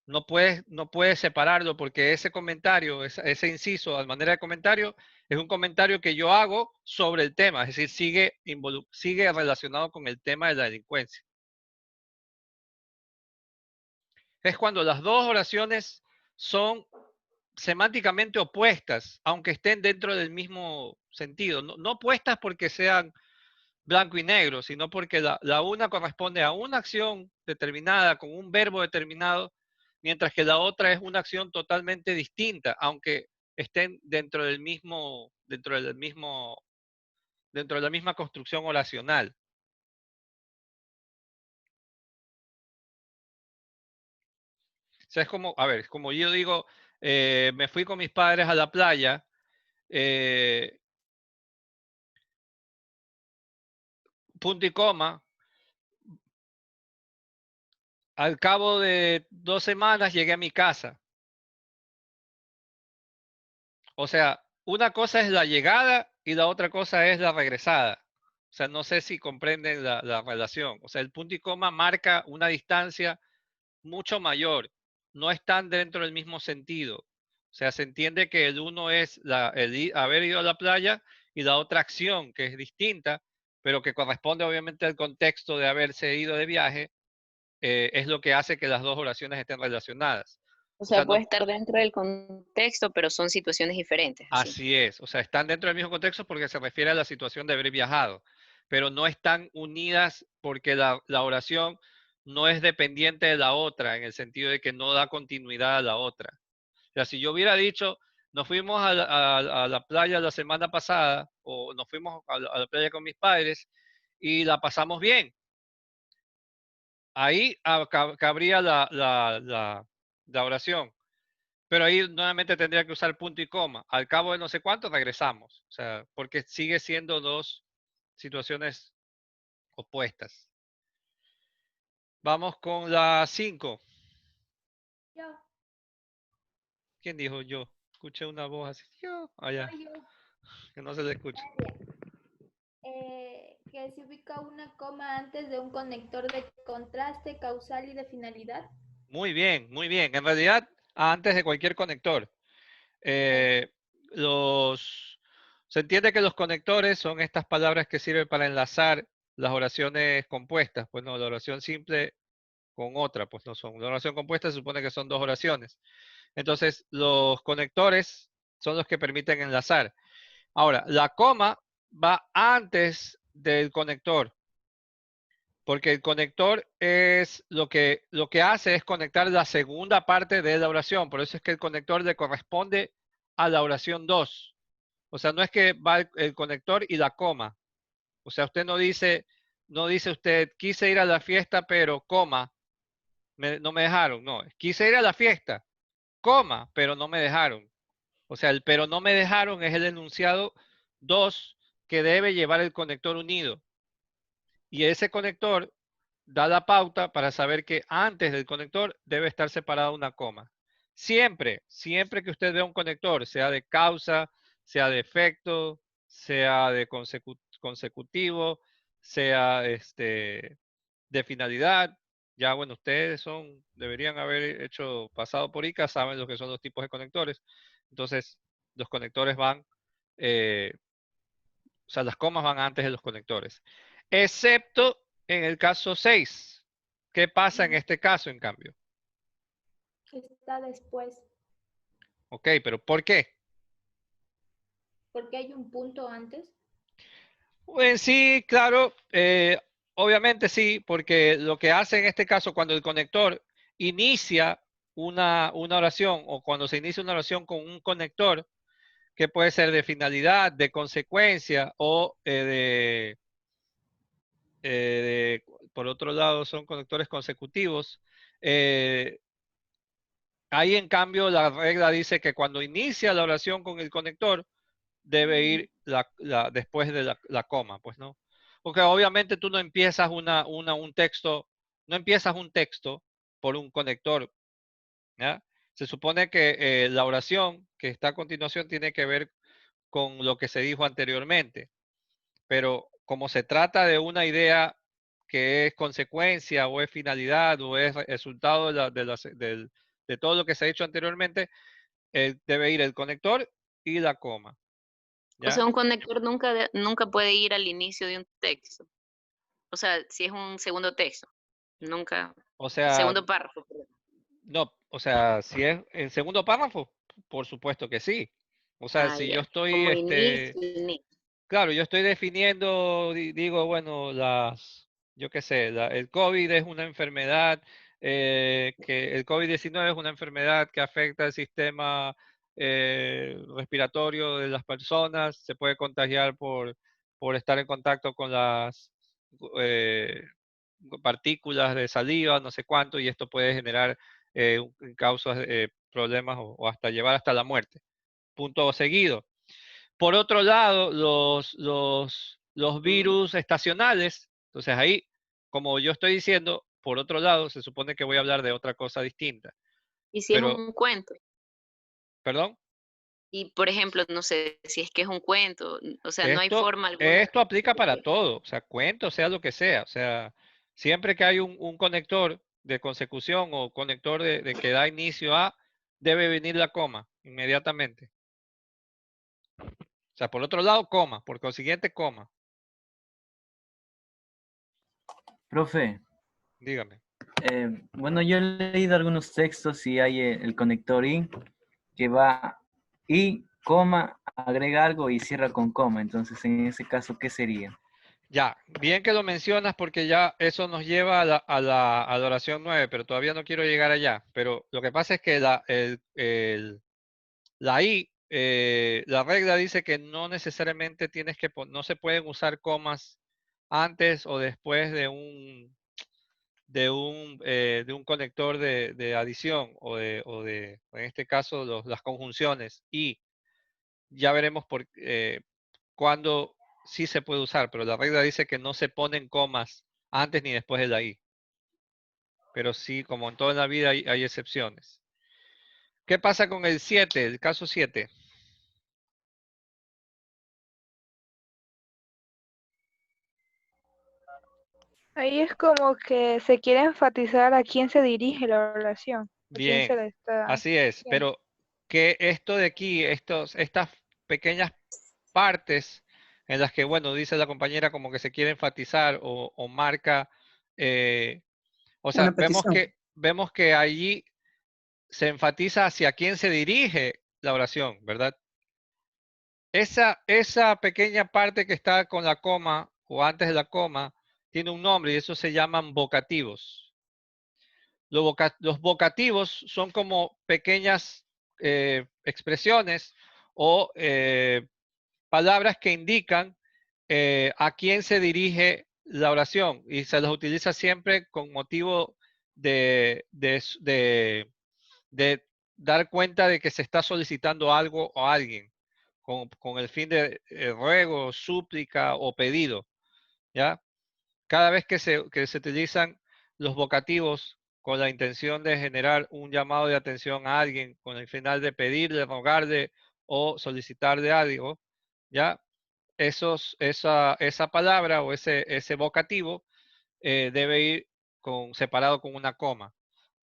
no puedes separarlo porque ese comentario, ese inciso, a manera de comentario, es un comentario que yo hago sobre el tema. Es decir, sigue relacionado con el tema de la delincuencia. Es cuando las dos oraciones son semánticamente opuestas, aunque estén dentro del mismo sentido. No opuestas porque sean blanco y negro, sino porque la una corresponde a una acción determinada con un verbo determinado, mientras que la otra es una acción totalmente distinta, aunque estén dentro de la misma construcción oracional. O sea, es como, a ver, como yo digo, me fui con mis padres a la playa, punto y coma, al cabo de 2 semanas llegué a mi casa. O sea, una cosa es la llegada y la otra cosa es la regresada. O sea, no sé si comprenden la relación. O sea, el punto y coma marca una distancia mucho mayor. No están dentro del mismo sentido. O sea, se entiende que el uno es haber ido a la playa y la otra acción que es distinta, pero que corresponde obviamente al contexto de haberse ido de viaje, es lo que hace que las dos oraciones estén relacionadas. O O sea, sea, puede no, estar dentro del contexto, pero son situaciones diferentes, así. así es, o sea, están dentro del mismo contexto porque se refiere a la situación de haber viajado, pero no están unidas porque la oración no es dependiente de la otra, en el sentido de que no da continuidad a la otra. O sea, si yo hubiera dicho, nos fuimos a la playa la semana pasada, o nos fuimos a la playa con mis padres y la pasamos bien, ahí cabría la oración. Pero ahí nuevamente tendría que usar punto y coma. Al cabo de no sé cuánto regresamos. O sea, porque sigue siendo dos situaciones opuestas. Vamos con la 5. Yo, ¿Quién dijo yo? Escuché una voz así. Yo. Allá. soy yo. Que no se le escucha. Que se ubica una coma antes de un conector de contraste, causal y de finalidad. Muy bien, muy bien. En realidad, antes de cualquier conector. Eh, se entiende que los conectores son estas palabras que sirven para enlazar las oraciones compuestas. Pues no, la oración simple con otra, pues no son. La oración compuesta se supone que son dos oraciones. Entonces, los conectores son los que permiten enlazar. Ahora, la coma va antes del conector, porque el conector es lo que hace es conectar la segunda parte de la oración. Por eso es que el conector le corresponde a la oración 2. O sea, no es que va el conector y la coma. O sea, usted no dice usted, quise ir a la fiesta, pero coma, no me dejaron. No, quise ir a la fiesta, coma, pero no me dejaron. O sea, el pero no me dejaron es el enunciado 2 que debe llevar el conector unido. Y ese conector da la pauta para saber que antes del conector debe estar separada una coma. Siempre que usted vea un conector, sea de causa, sea de efecto, sea de consecutivo, sea de finalidad, ya bueno, ustedes deberían haber pasado por ICA, saben lo que son los tipos de conectores. Entonces, los conectores o sea, las comas van antes de los conectores. Excepto en el caso 6. ¿Qué pasa en este caso, en cambio? Está después, Ok, pero ¿por qué? porque hay un punto antes. En sí, claro, obviamente sí, porque lo que hace en este caso cuando el conector inicia una oración o cuando se inicia una oración con un conector, que puede ser de finalidad, de consecuencia o por otro lado, son conectores consecutivos. Ahí, en cambio, la regla dice que cuando inicia la oración con el conector, debe ir después de la coma, pues, ¿no? Porque obviamente tú no empiezas un texto, no empiezas un texto por un conector, ¿ya? Se supone que la oración que está a continuación tiene que ver con lo que se dijo anteriormente, pero como se trata de una idea que es consecuencia o es finalidad o es resultado de todo lo que se ha hecho anteriormente, debe ir el conector y la coma, O sea, ¿ya? un conector nunca puede ir al inicio de un texto. O sea, si es un segundo texto, nunca, O sea, segundo párrafo, perdón. no, o sea, si es el segundo párrafo, por supuesto que sí. O sea, Ah, si yo ya. estoy, Como inicio. claro, yo estoy definiendo, digo, bueno, yo qué sé, el COVID es una enfermedad, que el COVID-19 es una enfermedad que afecta el sistema respiratorio de las personas, se puede contagiar por estar en contacto con las eh, partículas de saliva, no sé cuánto, y esto puede generar causas, problemas o hasta llevar hasta la muerte. Punto seguido. Por otro lado, los virus estacionales, entonces ahí, como yo estoy diciendo, por otro lado, se supone que voy a hablar de otra cosa distinta. Y si es Pero, un cuento, perdón, y por ejemplo, no sé si es que es un cuento, o sea, no hay esto, forma alguna esto aplica de para que, todo, o sea, cuento, sea lo que sea. O sea, siempre que hay un conector de consecución o conector de que da inicio a, debe venir la coma inmediatamente. O sea, por otro lado, coma, por consiguiente, coma. Profe, Dígame. bueno, yo he leído algunos textos y hay el conector y que va y, coma, agrega algo y cierra con coma. Entonces, en ese caso, ¿qué sería? Ya, bien que lo mencionas porque ya eso nos lleva a la oración 9, pero todavía no quiero llegar allá. Pero lo que pasa es que la I, la regla dice que no necesariamente no se pueden usar comas antes o después de un conector de adición en este caso, las conjunciones. Y ya veremos cuándo sí se puede usar, pero la regla dice que no se ponen comas antes ni después de la I. Pero sí, como en toda la vida hay excepciones. ¿Qué pasa con el 7, el caso 7? Ahí es como que se quiere enfatizar a quién se dirige la oración, a quién se Bien, le está así es. diciendo. Pero que esto de aquí, estas pequeñas partes en las que, bueno, dice la compañera como que se quiere enfatizar o marca, o sea, Una petición. vemos que allí se enfatiza hacia quién se dirige la oración, ¿verdad? Esa pequeña parte que está con la coma o antes de la coma tiene un nombre y eso se llaman vocativos. Los vocativos son como pequeñas expresiones o palabras que indican a quién se dirige la oración y se las utiliza siempre con motivo de dar cuenta de que se está solicitando algo o alguien con el fin de ruego, súplica o pedido, ¿ya? Cada vez que se utilizan los vocativos con la intención de generar un llamado de atención a alguien, con el final de pedirle, rogarle o solicitarle algo, ¿ya? Esa palabra o ese vocativo debe ir separado con una coma.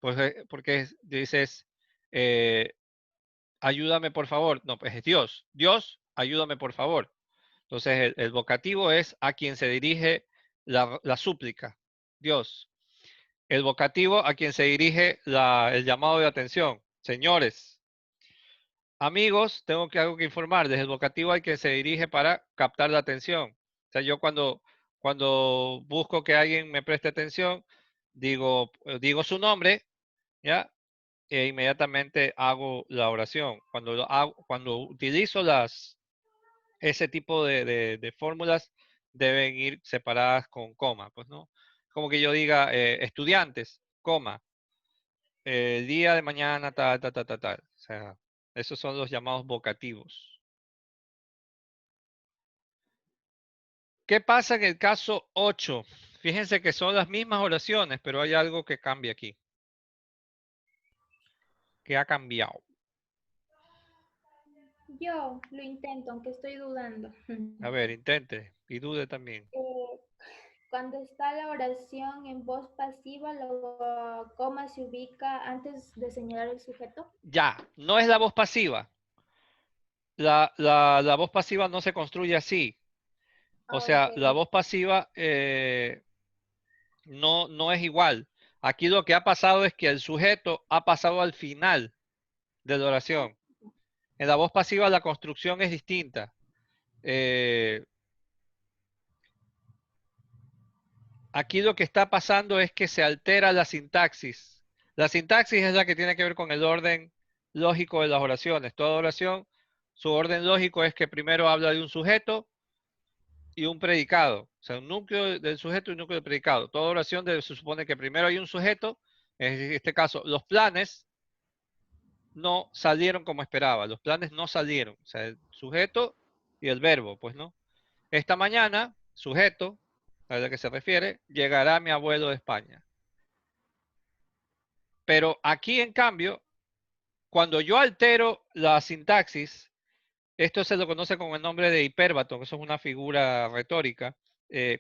Porque dices, eh, ayúdame por favor. No, pues es Dios. Dios, ayúdame por favor. Entonces el vocativo es a quien se dirige la súplica. Dios. El vocativo a quien se dirige el llamado de atención. Señores, amigos, tengo algo que informar. Desde el vocativo al que se dirige para captar la atención. O sea, yo cuando Cuando busco que alguien me preste atención, digo su nombre, ¿ya? E inmediatamente hago la oración. Cuando utilizo ese tipo de fórmulas, deben ir separadas con coma, pues, ¿no? Como que yo diga, estudiantes, coma, el día de mañana, tal, tal, tal, tal, tal. O sea, esos son los llamados vocativos. ¿Qué pasa en el caso 8? Fíjense que son las mismas oraciones, pero hay algo que cambia aquí. ¿Qué ha cambiado? Yo lo intento, aunque estoy dudando. A ver, intente y dude también. Cuando está la oración en voz pasiva, la coma se ubica antes de señalar el sujeto. Ya, no es la voz pasiva. La voz pasiva no se construye así. O sea, la voz pasiva no es igual. Aquí lo que ha pasado es que el sujeto ha pasado al final de la oración. En la voz pasiva la construcción es distinta. Aquí lo que está pasando es que se altera la sintaxis. La sintaxis es la que tiene que ver con el orden lógico de las oraciones. Toda oración, su orden lógico es que primero habla de un sujeto y un predicado. O sea, un núcleo del sujeto y un núcleo del predicado. Toda oración se supone que primero hay un sujeto. En este caso, los planes no salieron como esperaba. Los planes no salieron. O sea, el sujeto y el verbo, pues, ¿no? Esta mañana, sujeto, a la que se refiere, llegará mi abuelo de España. Pero aquí, en cambio, cuando yo altero la sintaxis, esto se lo conoce con el nombre de hipérbato, que eso es una figura retórica.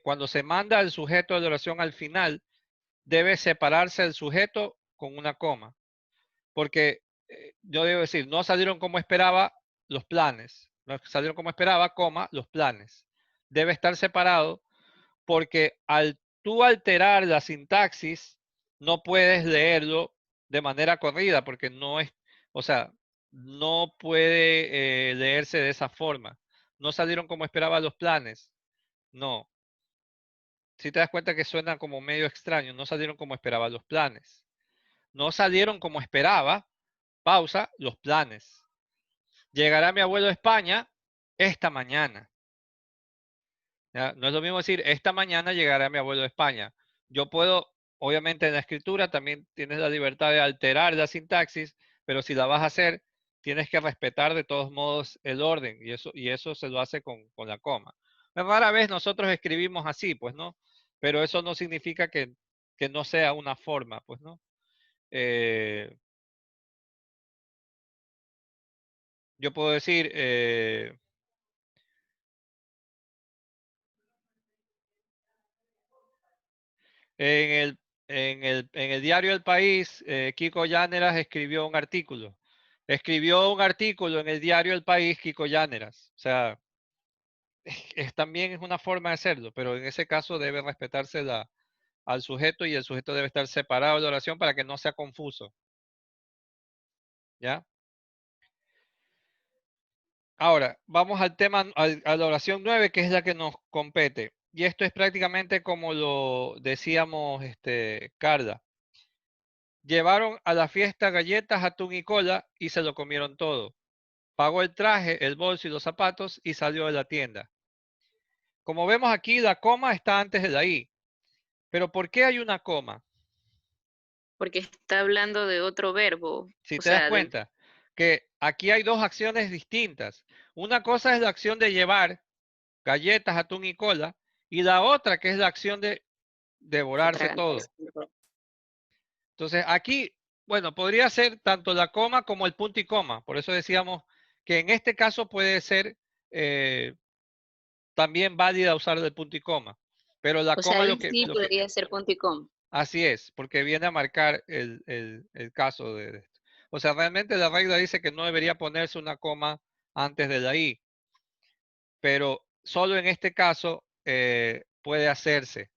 Cuando se manda el sujeto de la oración al final, debe separarse el sujeto con una coma. Porque yo debo decir, no salieron como esperaba los planes. No salieron como esperaba, coma, los planes. Debe estar separado porque al tú alterar la sintaxis, no puedes leerlo de manera corrida, porque no es, o sea, no puede leerse de esa forma. No salieron como esperaba los planes. No. Si te das cuenta que suena como medio extraño, no salieron como esperaba los planes. No salieron como esperaba, pausa, los planes. Llegará mi abuelo a España esta mañana. ¿Ya? No es lo mismo decir, esta mañana llegará mi abuelo de España. Yo puedo, obviamente en la escritura también tienes la libertad de alterar la sintaxis, pero si la vas a hacer, tienes que respetar de todos modos el orden, y eso se lo hace con la coma. Rara vez nosotros escribimos así, pues, ¿no? Pero eso no significa que no sea una forma, pues, ¿no? Yo puedo decir, en el diario El País, Kiko Llaneras escribió un artículo. Escribió un artículo en el diario El País, Kiko Llaneras. O sea, también es una forma de hacerlo, pero en ese caso debe respetarse al sujeto y el sujeto debe estar separado de la oración para que no sea confuso. ¿Ya? Ahora, vamos al tema, a la oración 9, que es la que nos compete. Y esto es prácticamente como lo decíamos, Carla. Llevaron a la fiesta galletas, atún y cola y se lo comieron todo. Pagó el traje, el bolso y los zapatos y salió de la tienda. Como vemos aquí, la coma está antes de la I. Pero ¿por qué hay una coma? Porque está hablando de otro verbo. Si O te das sea, cuenta que aquí hay dos acciones distintas. Una cosa es la acción de llevar galletas, atún y cola, y la otra que es la acción de devorarse todo. Entonces aquí, bueno, podría ser tanto la coma como el punto y coma. Por eso decíamos que en este caso puede ser también válida usar el punto y coma. Pero la o sea, coma ahí sí podría ser punto y coma. así es, porque viene a marcar el caso de esto. O sea, realmente la regla dice que no debería ponerse una coma antes de la I. Pero solo en este caso puede hacerse.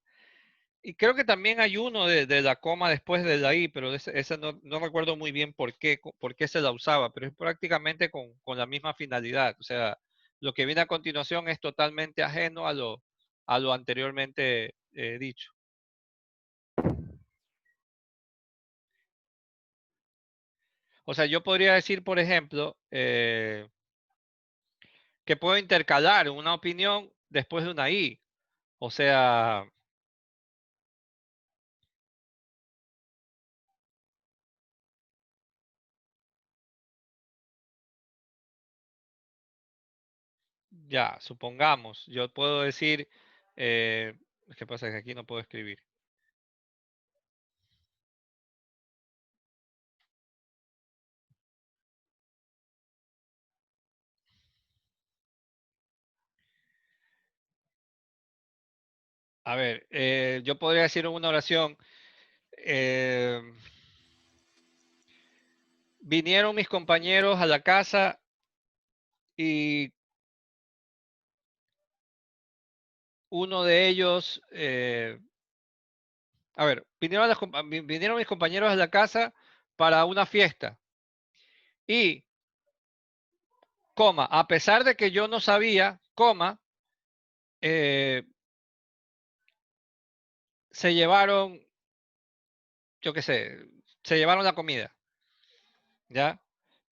Y creo que también hay uno de la coma después de la I, pero ese no recuerdo muy bien por qué se la usaba, pero es prácticamente con la misma finalidad. O sea, lo que viene a continuación es totalmente ajeno a lo anteriormente dicho. O sea, yo podría decir, por ejemplo, que puedo intercalar una opinión después de una I. O sea, ya, supongamos, yo puedo decir, ¿qué pasa? Que aquí no puedo escribir. A ver, yo podría decir en una oración, vinieron mis compañeros a la casa y uno de ellos, a ver, vinieron mis compañeros a la casa para una fiesta y, coma, a pesar de que yo no sabía, coma, se llevaron, yo qué sé, se llevaron la comida, ¿ya?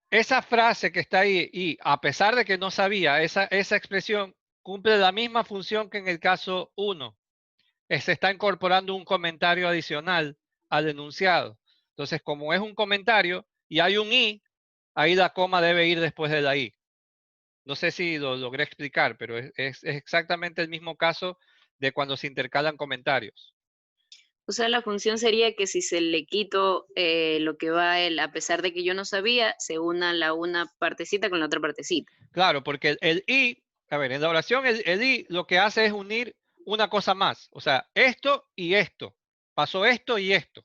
Esa frase que está ahí y a pesar de que no sabía, esa expresión cumple la misma función que en el caso 1. Se está incorporando un comentario adicional al enunciado. Entonces, como es un comentario y hay un i, ahí la coma debe ir después de la i. No sé si lo logré explicar, pero es exactamente el mismo caso de cuando se intercalan comentarios. O sea, la función sería que si se le quito lo que va él, a pesar de que yo no sabía, se una la una partecita con la otra partecita. Claro, porque el i, a ver, en la oración el i lo que hace es unir una cosa más. O sea, esto y esto. Pasó esto y esto.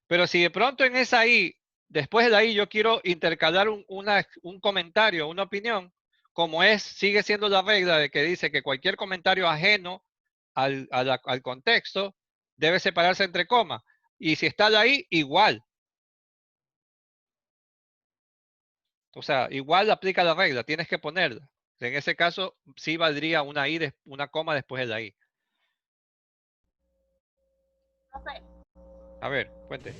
Pero si de pronto en esa i, después de la i, yo quiero intercalar un comentario, una opinión, como sigue siendo la regla de que dice que cualquier comentario ajeno al contexto debe separarse entre comas. Y si está la i, igual. O sea, igual aplica la regla, tienes que ponerla. En ese caso, sí valdría una coma después de la i. Profe, A ver, cuente.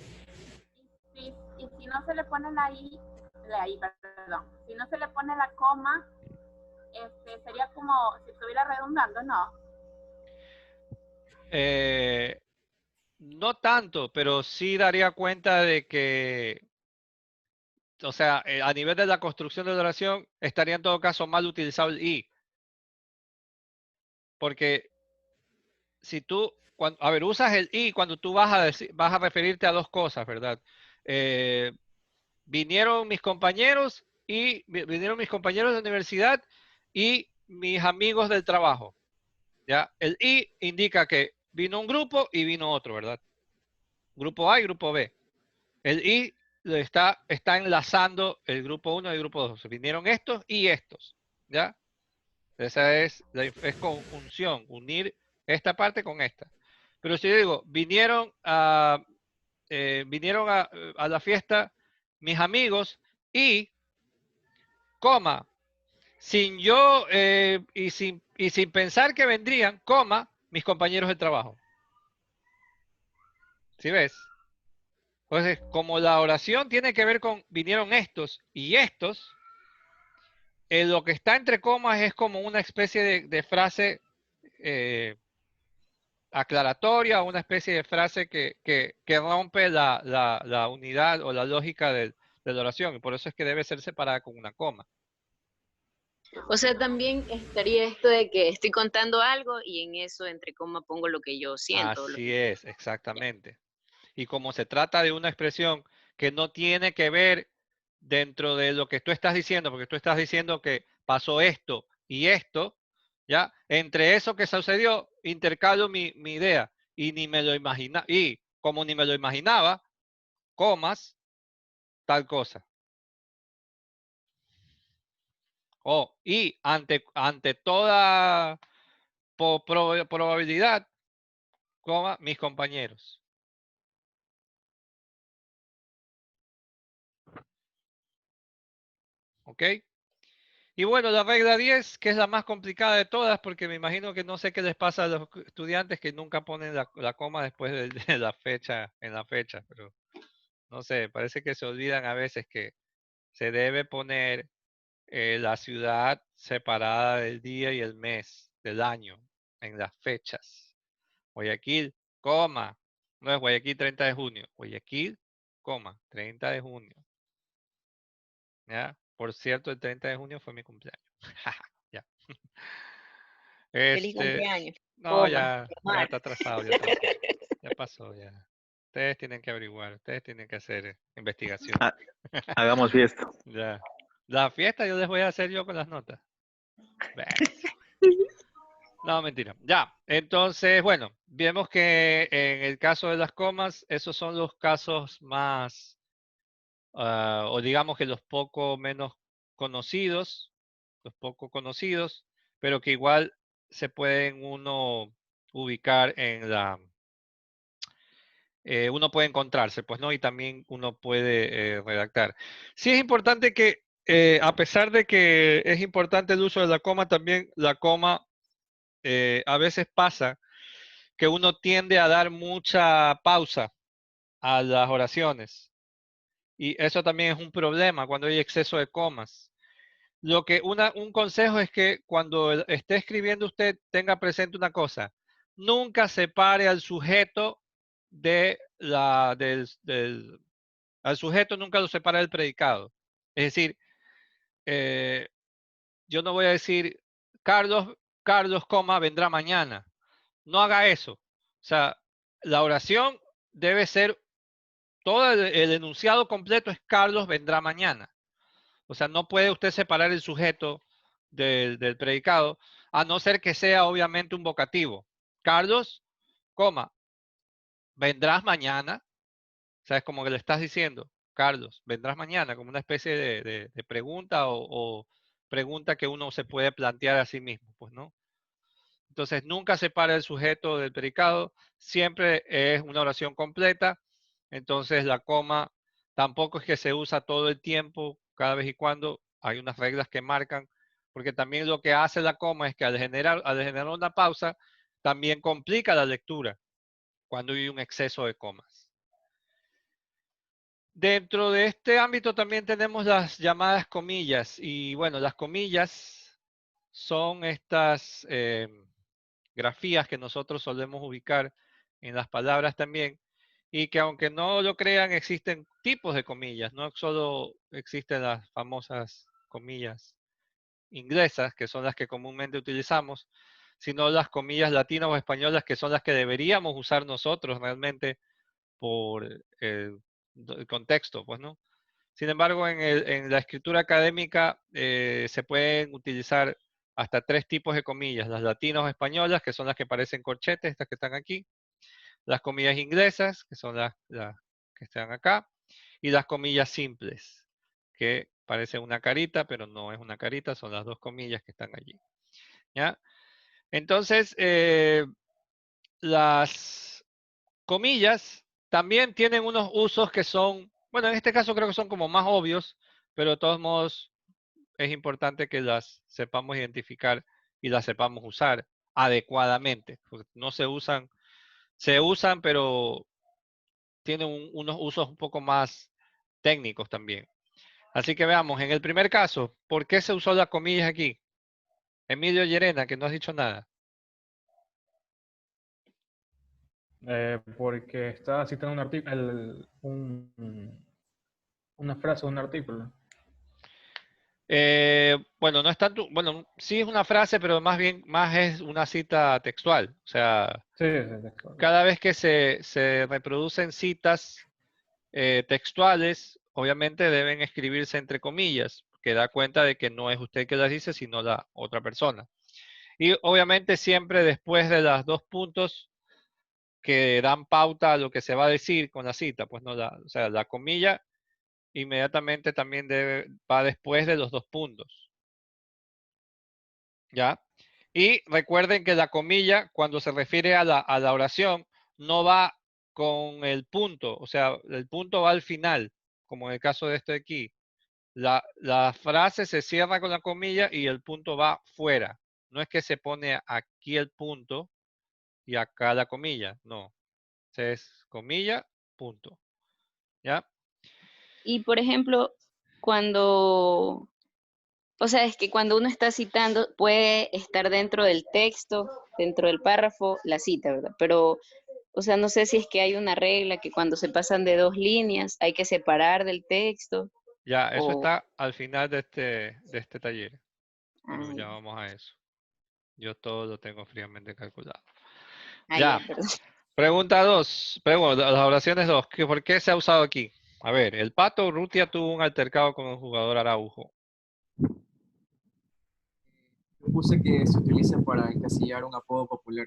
y si no se le pone perdón, si no se le pone la coma, sería como si estuviera redundando, ¿no? No tanto, pero sí daría cuenta de que, o sea, a nivel de la construcción de la oración, estaría en todo caso mal utilizado el i. Porque si tú, a ver, usas el i cuando tú vas a referirte a dos cosas, ¿verdad? Vinieron mis compañeros vinieron mis compañeros de universidad y mis amigos del trabajo. ¿Ya? El i indica que vino un grupo y vino otro, ¿verdad? Grupo A y grupo B. El i está enlazando el grupo 1 y el grupo 2. Vinieron estos y estos, ¿ya? Esa es conjunción, unir esta parte con esta. Pero si yo digo, vinieron a la fiesta mis amigos y, coma, sin yo y sin pensar que vendrían, coma, mis compañeros de trabajo. ¿Sí ves? Entonces, como la oración tiene que ver con vinieron estos y estos, lo que está entre comas es como una especie de frase aclaratoria, una especie de frase que rompe la unidad o la lógica de la oración, y por eso es que debe ser separada con una coma. O sea, también estaría esto de que estoy contando algo y en eso entre coma pongo lo que yo siento. Así es, exactamente. Y como se trata de una expresión que no tiene que ver dentro de lo que tú estás diciendo, porque tú estás diciendo que pasó esto y esto, ¿ya? Entre eso que sucedió, intercalo mi idea y ni me lo imagina, y como ni me lo imaginaba, comas, tal cosa. Y ante toda probabilidad, coma, mis compañeros. ¿Ok? Y bueno, la regla 10, que es la más complicada de todas, porque me imagino que no sé qué les pasa a los estudiantes que nunca ponen la coma después de la fecha, en la fecha, pero no sé, parece que se olvidan a veces que se debe poner la ciudad separada del día y el mes del año en las fechas. Guayaquil, coma, no es Guayaquil 30 de junio, Guayaquil, coma, 30 de junio. ¿Ya? Por cierto, el 30 de junio fue mi cumpleaños. Ya. Feliz cumpleaños. No, Coma, ya llamar. está atrasado, ya atrasó. Ya pasó, ya. Ustedes tienen que averiguar, ustedes tienen que hacer investigación. Ah, hagamos fiesta. Ya. La fiesta yo les voy a hacer yo con las notas. Bestia. No, mentira. Ya. Entonces, bueno, vemos que en el caso de las comas, esos son los casos más, o digamos que los poco menos conocidos, pero que igual se pueden uno ubicar en uno puede encontrarse, pues, ¿no? Y también uno puede redactar. Sí es importante que, a pesar de que es importante el uso de la coma, también la coma a veces pasa que uno tiende a dar mucha pausa a las oraciones. Y eso también es un problema cuando hay exceso de comas. Un consejo es que cuando esté escribiendo usted tenga presente una cosa. Nunca separe al sujeto al sujeto nunca lo separa del predicado. Es decir, eh, yo no voy a decir Carlos, vendrá mañana. No haga eso. O sea, la oración debe ser, todo el enunciado completo es Carlos vendrá mañana. O sea, no puede usted separar el sujeto del predicado, a no ser que sea obviamente un vocativo. Carlos, vendrás mañana. O sea, es como que le estás diciendo, Carlos, vendrás mañana, como una especie de pregunta o pregunta que uno se puede plantear a sí mismo, pues, ¿no? Entonces, nunca separa el sujeto del predicado, siempre es una oración completa. Entonces, la coma tampoco es que se usa todo el tiempo, cada vez y cuando hay unas reglas que marcan, porque también lo que hace la coma es que al generar una pausa, también complica la lectura cuando hay un exceso de comas. Dentro de este ámbito también tenemos las llamadas comillas. Y bueno, las comillas son estas grafías que nosotros solemos ubicar en las palabras también. Y que aunque no lo crean, existen tipos de comillas. No solo existen las famosas comillas inglesas, que son las que comúnmente utilizamos, sino las comillas latinas o españolas, que son las que deberíamos usar nosotros realmente por el contexto, pues, ¿no? Sin embargo, en la escritura académica se pueden utilizar hasta 3 tipos de comillas. Las latinas o españolas, que son las que parecen corchetes, estas que están aquí. Las comillas inglesas, que son las que están acá. Y las comillas simples, que parecen una carita, pero no es una carita, son las 2 comillas que están allí. ¿Ya? Entonces, las comillas también tienen unos usos que son, bueno, en este caso creo que son como más obvios, pero de todos modos es importante que las sepamos identificar y las sepamos usar adecuadamente, porque no se usan, pero tienen unos usos un poco más técnicos también. Así que veamos, en el primer caso, ¿por qué se usó las comillas aquí? Emilio Llerena, que no has dicho nada. Porque está citando un artículo, una frase de un artículo. Bueno, no es tanto, bueno, sí es una frase, pero más es una cita textual. O sea, Sí, es textual. cada vez que se reproducen citas textuales, obviamente deben escribirse entre comillas, que da cuenta de que no es usted que las dice, sino la otra persona. Y obviamente siempre después de los 2 puntos que dan pauta a lo que se va a decir con la cita, pues no, o sea, la comilla inmediatamente también va después de los 2 puntos. ¿Ya? Y recuerden que la comilla, cuando se refiere a la oración, no va con el punto, o sea, el punto va al final, como en el caso de este de aquí. La frase se cierra con la comilla y el punto va fuera. No es que se pone aquí el punto y acá la comilla. No. Es comilla, punto. ¿Ya? Y por ejemplo, cuando, o sea, es que cuando uno está citando, puede estar dentro del texto, dentro del párrafo, la cita, ¿verdad? Pero, o sea, no sé si es que hay una regla que cuando se pasan de 2 líneas hay que separar del texto. Ya, eso O, está al final de este taller. Pero ah, ya vamos a eso. Yo todo lo tengo fríamente calculado. ah, Ya. ya, perdón. Pregunta 2. Las oraciones 2. ¿Por qué se ha usado aquí? A ver, el Pato Urrutia tuvo un altercado con el jugador Araujo. Yo puse que se utiliza para encasillar un apodo popular.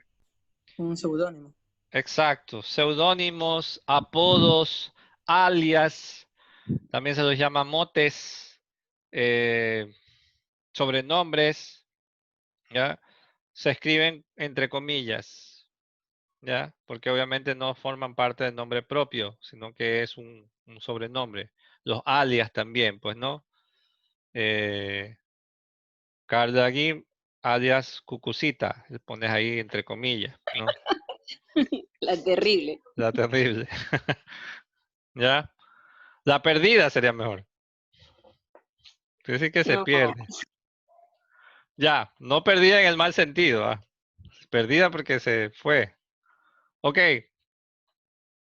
Un seudónimo. Exacto. Seudónimos, apodos, alias. También se los llama motes, sobrenombres. ¿Ya? Se escriben entre comillas. ¿Ya? Porque obviamente no forman parte del nombre propio, sino que es un sobrenombre. Los alias también, pues, ¿no? Cardaguim, alias Cucucita, le pones ahí entre comillas, ¿no? La terrible. La terrible. ¿Ya? La perdida sería mejor. Quiere decir que se No. pierde. Ya, no perdida en el mal sentido, ¿ah? Perdida porque se fue. Ok.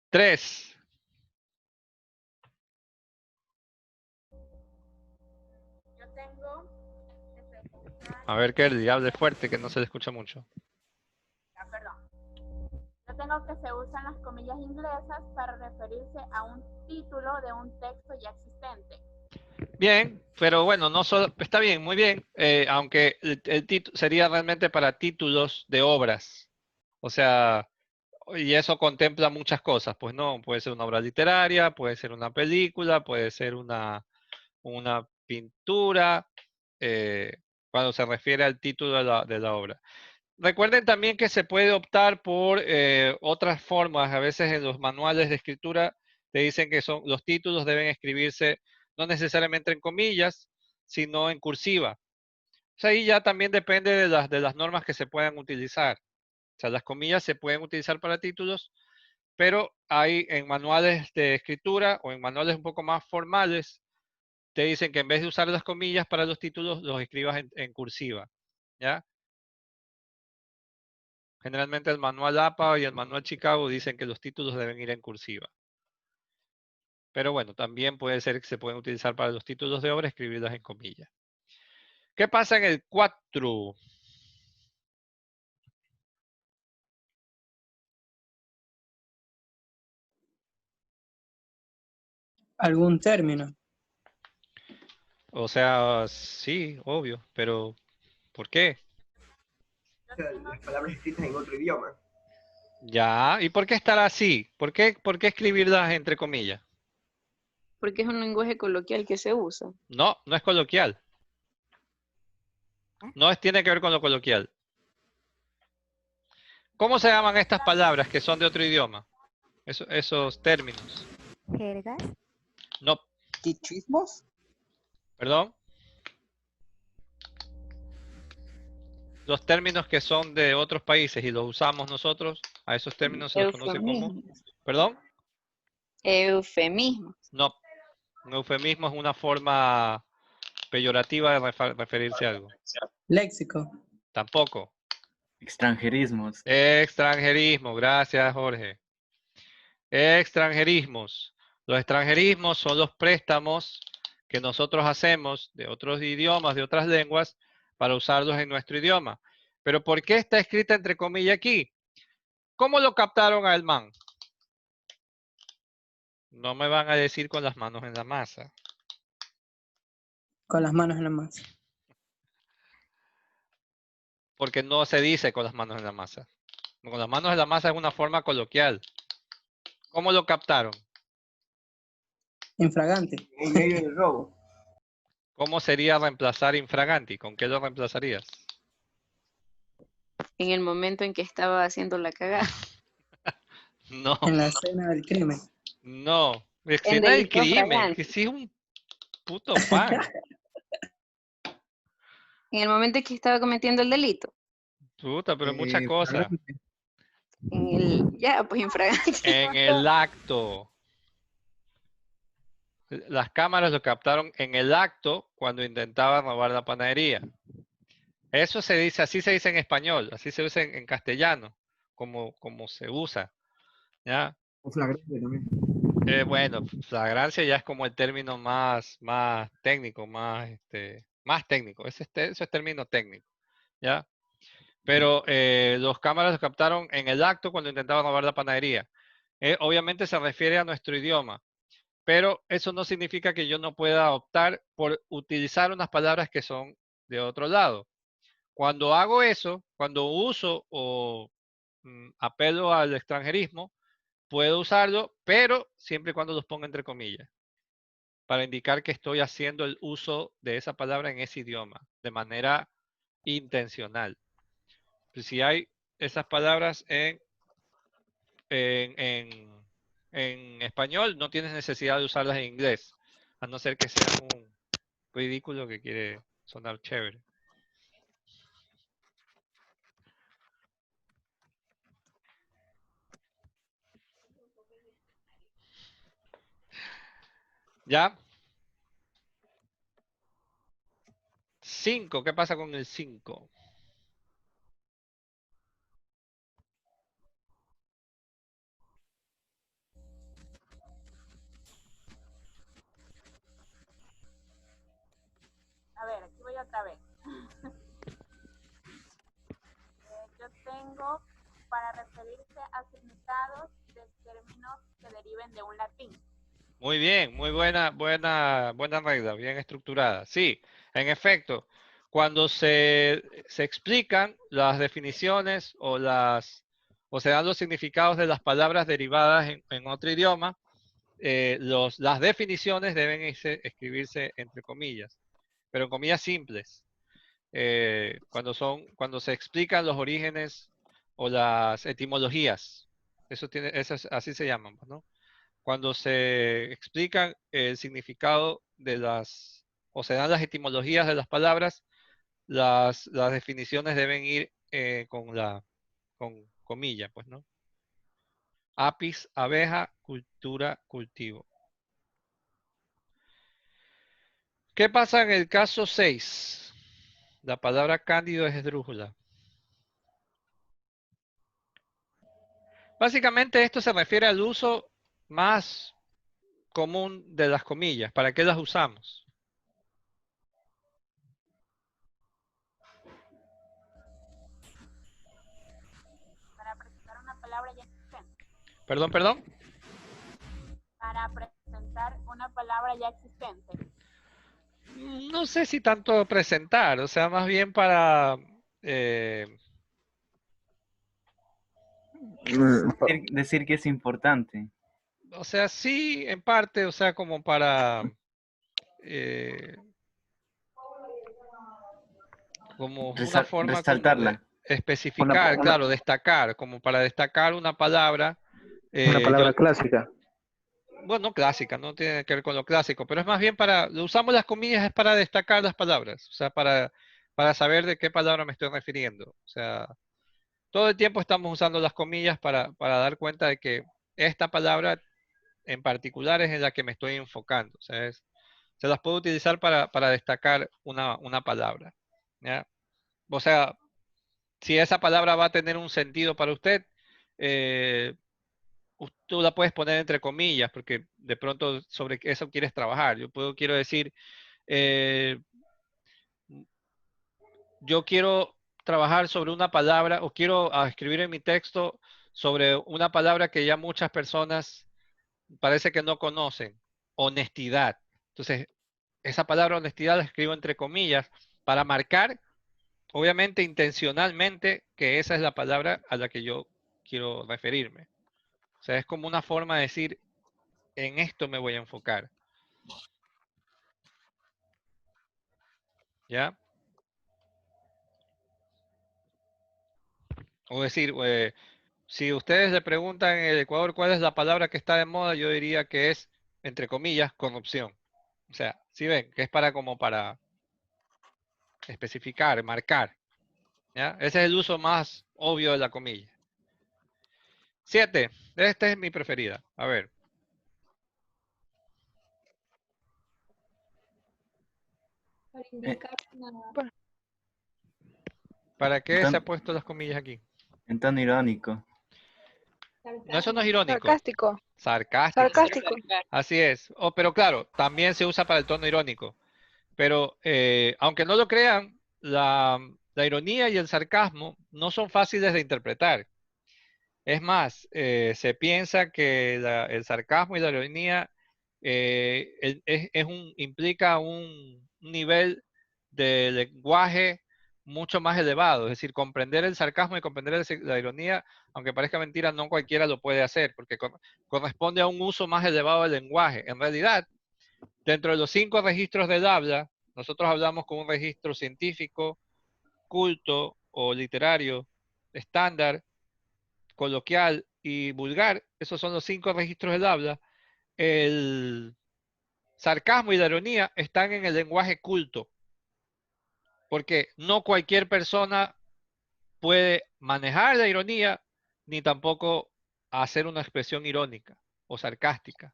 3. Yo tengo que se usa, A ver, Kelly, hable fuerte que no se le escucha mucho. perdón. Yo tengo que se usan las comillas inglesas para referirse a un título de un texto ya existente. Bien, pero bueno, no solo, está bien, muy bien, aunque el título sería realmente para títulos de obras. O sea, y eso contempla muchas cosas, pues no, puede ser una obra literaria, puede ser una película, puede ser una pintura, cuando se refiere al título de la obra. Recuerden también que se puede optar por otras formas. A veces en los manuales de escritura te dicen que los títulos deben escribirse no necesariamente en comillas, sino en cursiva. O sea, ahí ya también depende de las normas que se puedan utilizar. O sea, las comillas se pueden utilizar para títulos, pero hay en manuales de escritura o en manuales un poco más formales, te dicen que en vez de usar las comillas para los títulos, los escribas en cursiva. ¿Ya? Generalmente el manual APA y el manual Chicago dicen que los títulos deben ir en cursiva. Pero bueno, también puede ser que se pueden utilizar para los títulos de obra escribirlas en comillas. ¿Qué pasa en el 4? ¿Algún término? O sea, sí, obvio, pero ¿por qué? O sea, las palabras escritas en otro idioma. Ya, ¿y por qué estar así? ¿Por qué escribirlas entre comillas? Porque es un lenguaje coloquial que se usa. No, no es coloquial. No tiene que ver con lo coloquial. ¿Cómo se llaman estas palabras que son de otro idioma? Esos términos. ¿Jergas? No. ¿Tichismos? ¿Perdón? Los términos que son de otros países y los usamos nosotros, a esos términos se los conoce como... Eufemismos. ¿Perdón? Eufemismo. No. Un eufemismo es una forma peyorativa de referirse a algo. Léxico. Tampoco. Extranjerismos. Extranjerismo. Gracias, Jorge. Extranjerismos. Los extranjerismos son los préstamos que nosotros hacemos de otros idiomas, de otras lenguas, para usarlos en nuestro idioma. Pero ¿por qué está escrita entre comillas aquí? ¿Cómo lo captaron a el man? No me van a decir con las manos en la masa. Con las manos en la masa. Porque no se dice con las manos en la masa. Con las manos en la masa es una forma coloquial. ¿Cómo lo captaron? Infragante. En medio del robo. ¿Cómo sería reemplazar infraganti? ¿Con qué lo reemplazarías? En el momento en que estaba haciendo la cagada. No. En la escena del crimen. No. En Escena del delito crimen. fragante. Que si es un puto pan. En el momento en que estaba cometiendo el delito. Puta, pero muchas cosas. En el, ya, pues infragancia. En el acto. Las cámaras lo captaron en el acto cuando intentaba robar la panadería. Eso se dice, así se dice en español, así se usa en castellano, como se usa. ¿Ya? O flagrante también. Bueno, flagrancia ya es como el término más técnico, más técnico. Eso es término técnico. ¿Ya? Pero los cámaras lo captaron en el acto cuando intentaba robar la panadería. Obviamente se refiere a nuestro idioma. Pero eso no significa que yo no pueda optar por utilizar unas palabras que son de otro lado. Cuando hago eso, cuando uso o apelo al extranjerismo, puedo usarlo, pero siempre y cuando los ponga entre comillas, para indicar que estoy haciendo el uso de esa palabra en ese idioma, de manera intencional. Pues si hay esas palabras en español, no tienes necesidad de usarlas en inglés, a no ser que sea un ridículo que quiere sonar chévere. ¿Ya? 5, ¿qué pasa con el 5? A ver, aquí voy otra vez. Yo tengo para referirse a significados de términos que deriven de un latín. Muy bien, muy buena regla, bien estructurada. Sí, en efecto, cuando se explican las definiciones o se dan los significados de las palabras derivadas en otro idioma, las definiciones deben escribirse entre comillas, pero en comillas simples. Cuando se explican los orígenes o las etimologías, así se llaman, ¿no? Cuando se explican el significado o se dan las etimologías de las palabras, las definiciones deben ir con comillas, pues, ¿no? Apis, abeja, cultura, cultivo. ¿Qué pasa en el caso 6? La palabra cándido es esdrújula. Básicamente esto se refiere al uso más común de las comillas. ¿Para qué las usamos? Para presentar una palabra ya existente. Perdón. Para presentar una palabra ya existente. No sé si tanto presentar, o sea, más bien para Decir que es importante. o sea, sí, en parte, o sea, como para como una forma resaltarla. como de especificar, claro, destacar, como para destacar una palabra. Una palabra clásica. Bueno, clásica, no tiene que ver con lo clásico, pero es más bien lo usamos las comillas es para destacar las palabras, o sea, para saber de qué palabra me estoy refiriendo. O sea, todo el tiempo estamos usando las comillas para dar cuenta de que esta palabra en particular es en la que me estoy enfocando. O sea, se las puedo utilizar para destacar una palabra. ¿Ya? O sea, si esa palabra va a tener un sentido para usted, tú la puedes poner entre comillas, porque de pronto sobre eso quieres trabajar. Quiero decir, yo quiero trabajar sobre una palabra o quiero escribir en mi texto sobre una palabra que ya muchas personas parece que no conocen, honestidad. Entonces, esa palabra honestidad la escribo entre comillas para marcar, obviamente intencionalmente, que esa es la palabra a la que yo quiero referirme. O sea, es como una forma de decir, en esto me voy a enfocar. ¿Ya? O decir, si ustedes le preguntan en el Ecuador cuál es la palabra que está de moda, yo diría que es, entre comillas, corrupción. O sea, ¿Sí ven? Que es para como para especificar, marcar. ¿Ya? Ese es el uso más obvio de la comilla. 7. Esta es mi preferida. A ver. Para indicar una... ¿Para qué se ha puesto las comillas aquí? En tono irónico. No, eso no es irónico. Sarcástico. Sarcástico. Sarcástico. Así es. Oh, pero claro, también se usa para el tono irónico. Pero aunque no lo crean, la ironía y el sarcasmo no son fáciles de interpretar. Es más, se piensa que el sarcasmo y la ironía implica un nivel de lenguaje mucho más elevado. Es decir, comprender el sarcasmo y comprender la ironía, aunque parezca mentira, no cualquiera lo puede hacer, porque corresponde a un uso más elevado del lenguaje. En realidad, dentro de los 5 registros del habla, nosotros hablamos con un registro científico, culto o literario, estándar, coloquial y vulgar. Esos son los 5 registros del habla. El sarcasmo y la ironía están en el lenguaje culto, porque no cualquier persona puede manejar la ironía, ni tampoco hacer una expresión irónica o sarcástica.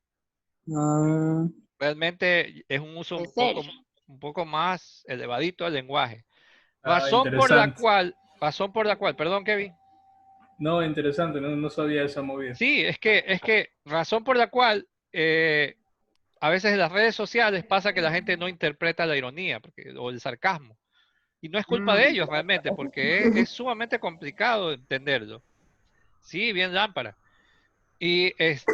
Realmente es un uso un poco más elevadito del lenguaje. Razón por la cual, perdón, Kevin. No, interesante, no sabía esa movida. Sí, es que razón por la cual a veces en las redes sociales pasa que la gente no interpreta la ironía o el sarcasmo. Y no es culpa de ellos realmente, porque es sumamente complicado entenderlo. Sí, bien lámpara. Y es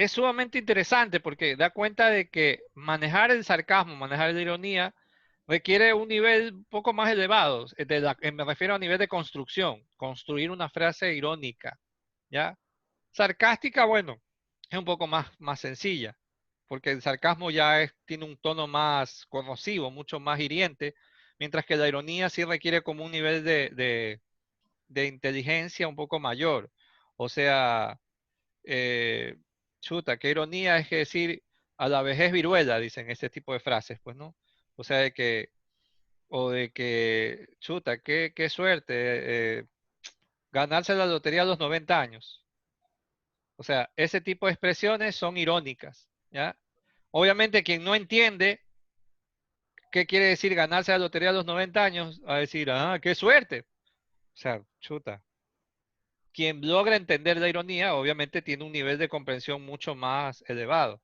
sumamente interesante porque da cuenta de que manejar el sarcasmo, manejar la ironía, requiere un nivel un poco más elevado. Me refiero a nivel de construcción, construir una frase irónica, ¿ya? Sarcástica, bueno, es un poco más sencilla, porque el sarcasmo ya tiene un tono más corrosivo, mucho más hiriente, mientras que la ironía sí requiere como un nivel de inteligencia un poco mayor. O sea, chuta, qué ironía es que decir a la vejez viruela, dicen este tipo de frases, pues, ¿no? O sea, de que, chuta, qué suerte, ganarse la lotería a los 90 años. O sea, ese tipo de expresiones son irónicas, ¿ya? Obviamente quien no entiende qué quiere decir ganarse la lotería a los 90 años, va a decir, qué suerte. O sea, chuta. Quien logra entender la ironía, obviamente tiene un nivel de comprensión mucho más elevado,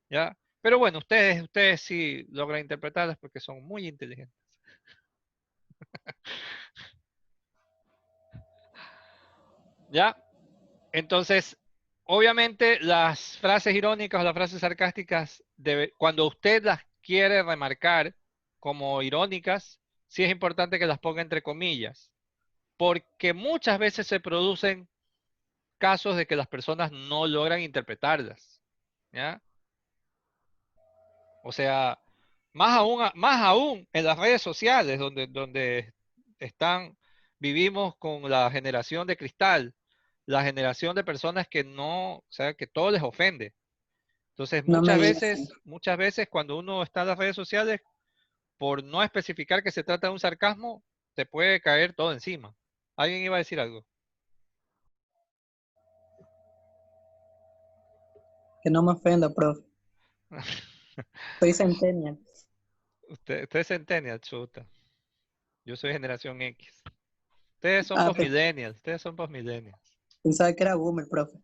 ¿ya? Pero bueno, ustedes sí logran interpretarlas porque son muy inteligentes. ¿Ya? Entonces, obviamente las frases irónicas o las frases sarcásticas, cuando usted las quiere remarcar como irónicas, sí es importante que las ponga entre comillas, porque muchas veces se producen casos de que las personas no logran interpretarlas, ¿ya? O sea, más aún en las redes sociales donde vivimos con la generación de cristal, la generación de personas que no, o sea, que todo les ofende. Entonces, No me muchas veces cuando uno está en las redes sociales, por no especificar que se trata de un sarcasmo, te puede caer todo encima. ¿Alguien iba a decir algo? Que no me ofenda, profe. Soy centennial. Usted es centennial, chuta. Yo soy generación X. Ustedes son postmillennials. Pensaba que era boomer, profe.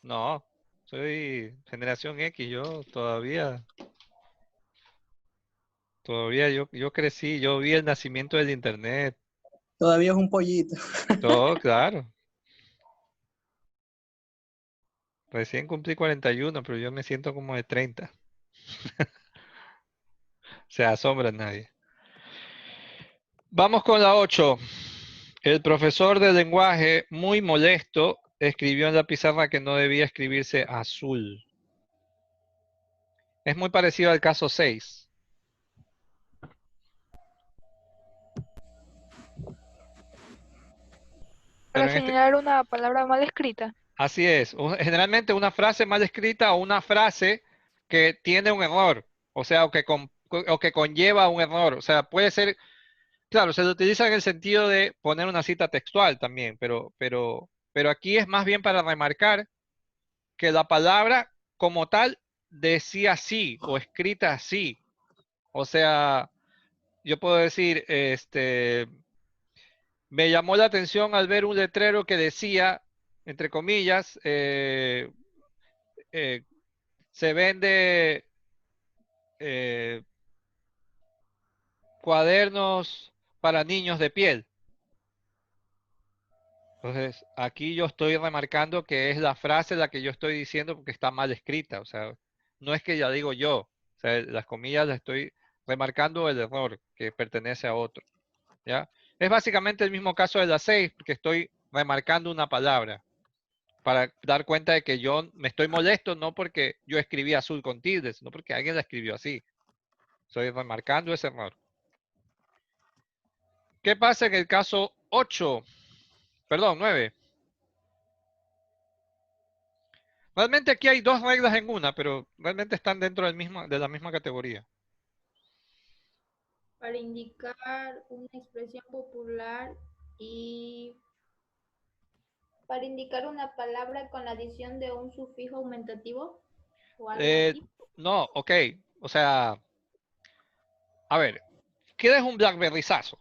No, soy generación X. Yo todavía yo crecí, yo vi el nacimiento del internet. Todavía es un pollito. Todo, claro. Recién cumplí 41, pero yo me siento como de 30. Se asombra nadie. Vamos con la 8. El profesor de lenguaje, muy molesto, escribió en la pizarra que no debía escribirse azul. Es muy parecido al caso 6. Para señalar una palabra mal escrita. Así es. Generalmente una frase mal escrita o una frase que tiene un error, o sea, o que conlleva un error. O sea, puede ser, claro, se lo utiliza en el sentido de poner una cita textual también, pero aquí es más bien para remarcar que la palabra como tal decía así o escrita así. O sea, yo puedo decir, me llamó la atención al ver un letrero que decía, entre comillas, eh, se vende eh, cuadernos para niños de piel. Entonces, aquí yo estoy remarcando que es la frase la que yo estoy diciendo porque está mal escrita. O sea, no es que ya digo yo. O sea, las comillas las estoy remarcando el error que pertenece a otro. ¿Ya? Es básicamente el mismo caso de la 6, porque estoy remarcando una palabra para dar cuenta de que yo me estoy molesto no porque yo escribí azul con tilde, sino porque alguien la escribió así. Estoy remarcando ese error. ¿Qué pasa en el caso 8? Perdón, 9. Realmente aquí hay dos reglas en una, pero realmente están dentro de la misma categoría. Para indicar una expresión popular y para indicar una palabra con la adición de un sufijo aumentativo o algo así. No, ok. O sea, a ver, ¿qué es un blackberryzazo?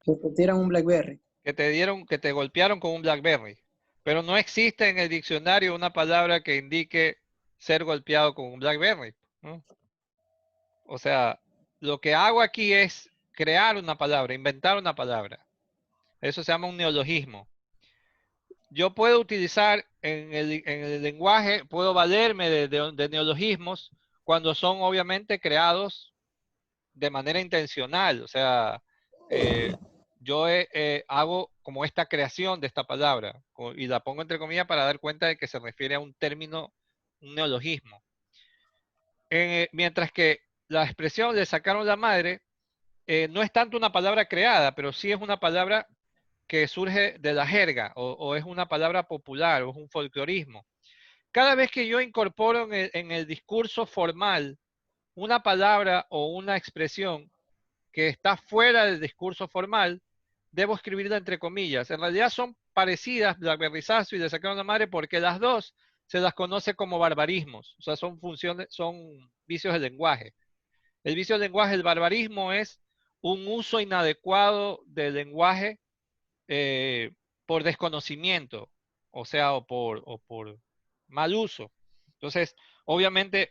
Que te tiran un BlackBerry. Que te golpearon con un blackberry. Pero no existe en el diccionario una palabra que indique ser golpeado con un blackberry, ¿no? O sea, lo que hago aquí es crear una palabra, inventar una palabra. Eso se llama un neologismo. Yo puedo utilizar en el lenguaje, puedo valerme de neologismos cuando son obviamente creados de manera intencional. O sea, yo hago como esta creación de esta palabra y la pongo entre comillas para dar cuenta de que se refiere a un término, un neologismo. Mientras que la expresión le sacaron la madre no es tanto una palabra creada, pero sí es una palabra que surge de la jerga o es una palabra popular o es un folclorismo. Cada vez que yo incorporo en el discurso formal una palabra o una expresión que está fuera del discurso formal, debo escribirla entre comillas. En realidad son parecidas, blackberryzazo y le sacaron la madre, porque las dos se las conoce como barbarismos. O sea, son funciones, son vicios del lenguaje. El vicio del lenguaje, el barbarismo es un uso inadecuado del lenguaje por desconocimiento, o sea, o por mal uso. Entonces, obviamente,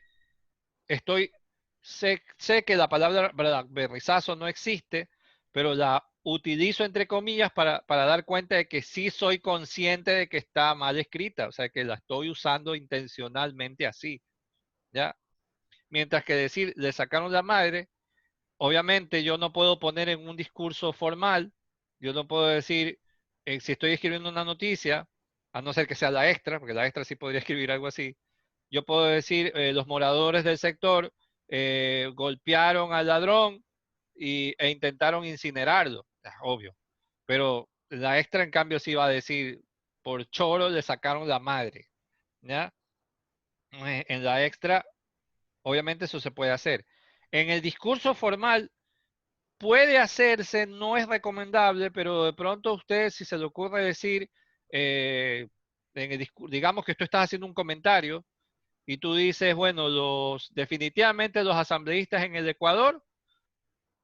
sé que la palabra blackberryzazo no existe, pero la utilizo entre comillas para dar cuenta de que sí soy consciente de que está mal escrita, o sea, que la estoy usando intencionalmente así, ¿ya? Mientras que decir, le sacaron la madre, obviamente yo no puedo poner en un discurso formal, yo no puedo decir, si estoy escribiendo una noticia, a no ser que sea la extra, porque la extra sí podría escribir algo así, yo puedo decir, los moradores del sector golpearon al ladrón e intentaron incinerarlo, obvio, pero la extra en cambio sí va a decir, por choro le sacaron la madre, ¿ya? En la extra, obviamente eso se puede hacer. En el discurso formal, puede hacerse, no es recomendable, pero de pronto a usted, si se le ocurre decir, digamos que tú estás haciendo un comentario y tú dices, bueno, definitivamente los asambleístas en el Ecuador,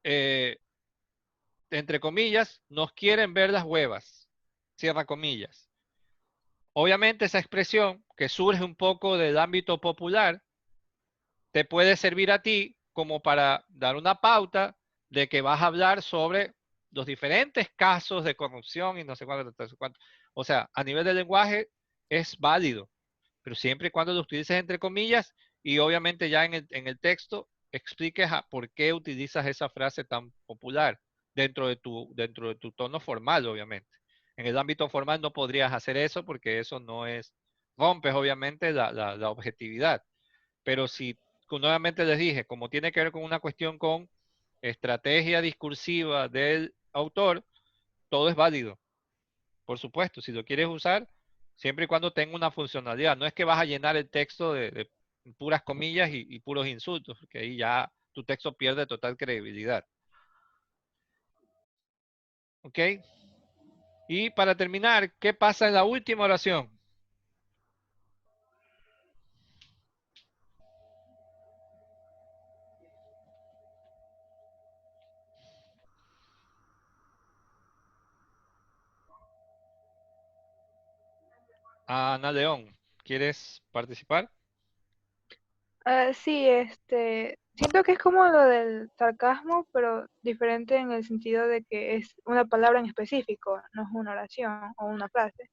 eh, entre comillas, nos quieren ver las huevas, cierra comillas. Obviamente esa expresión que surge un poco del ámbito popular, te puede servir a ti como para dar una pauta de que vas a hablar sobre los diferentes casos de corrupción y no sé cuánto, no sé cuánto. O sea, a nivel de lenguaje es válido, pero siempre y cuando lo utilices entre comillas y obviamente ya en el texto expliques por qué utilizas esa frase tan popular dentro de tu tono formal, obviamente. En el ámbito formal no podrías hacer eso porque eso no es, rompes obviamente la objetividad. Pero si, nuevamente les dije, como tiene que ver con una cuestión con estrategia discursiva del autor, todo es válido, por supuesto, si lo quieres usar, siempre y cuando tenga una funcionalidad. No es que vas a llenar el texto de puras comillas y puros insultos, porque ahí ya tu texto pierde total credibilidad. ¿Ok? Y para terminar, ¿qué pasa en la última oración? Ana León, ¿quieres participar? Sí, siento que es como lo del sarcasmo, pero diferente en el sentido de que es una palabra en específico, no es una oración o una frase.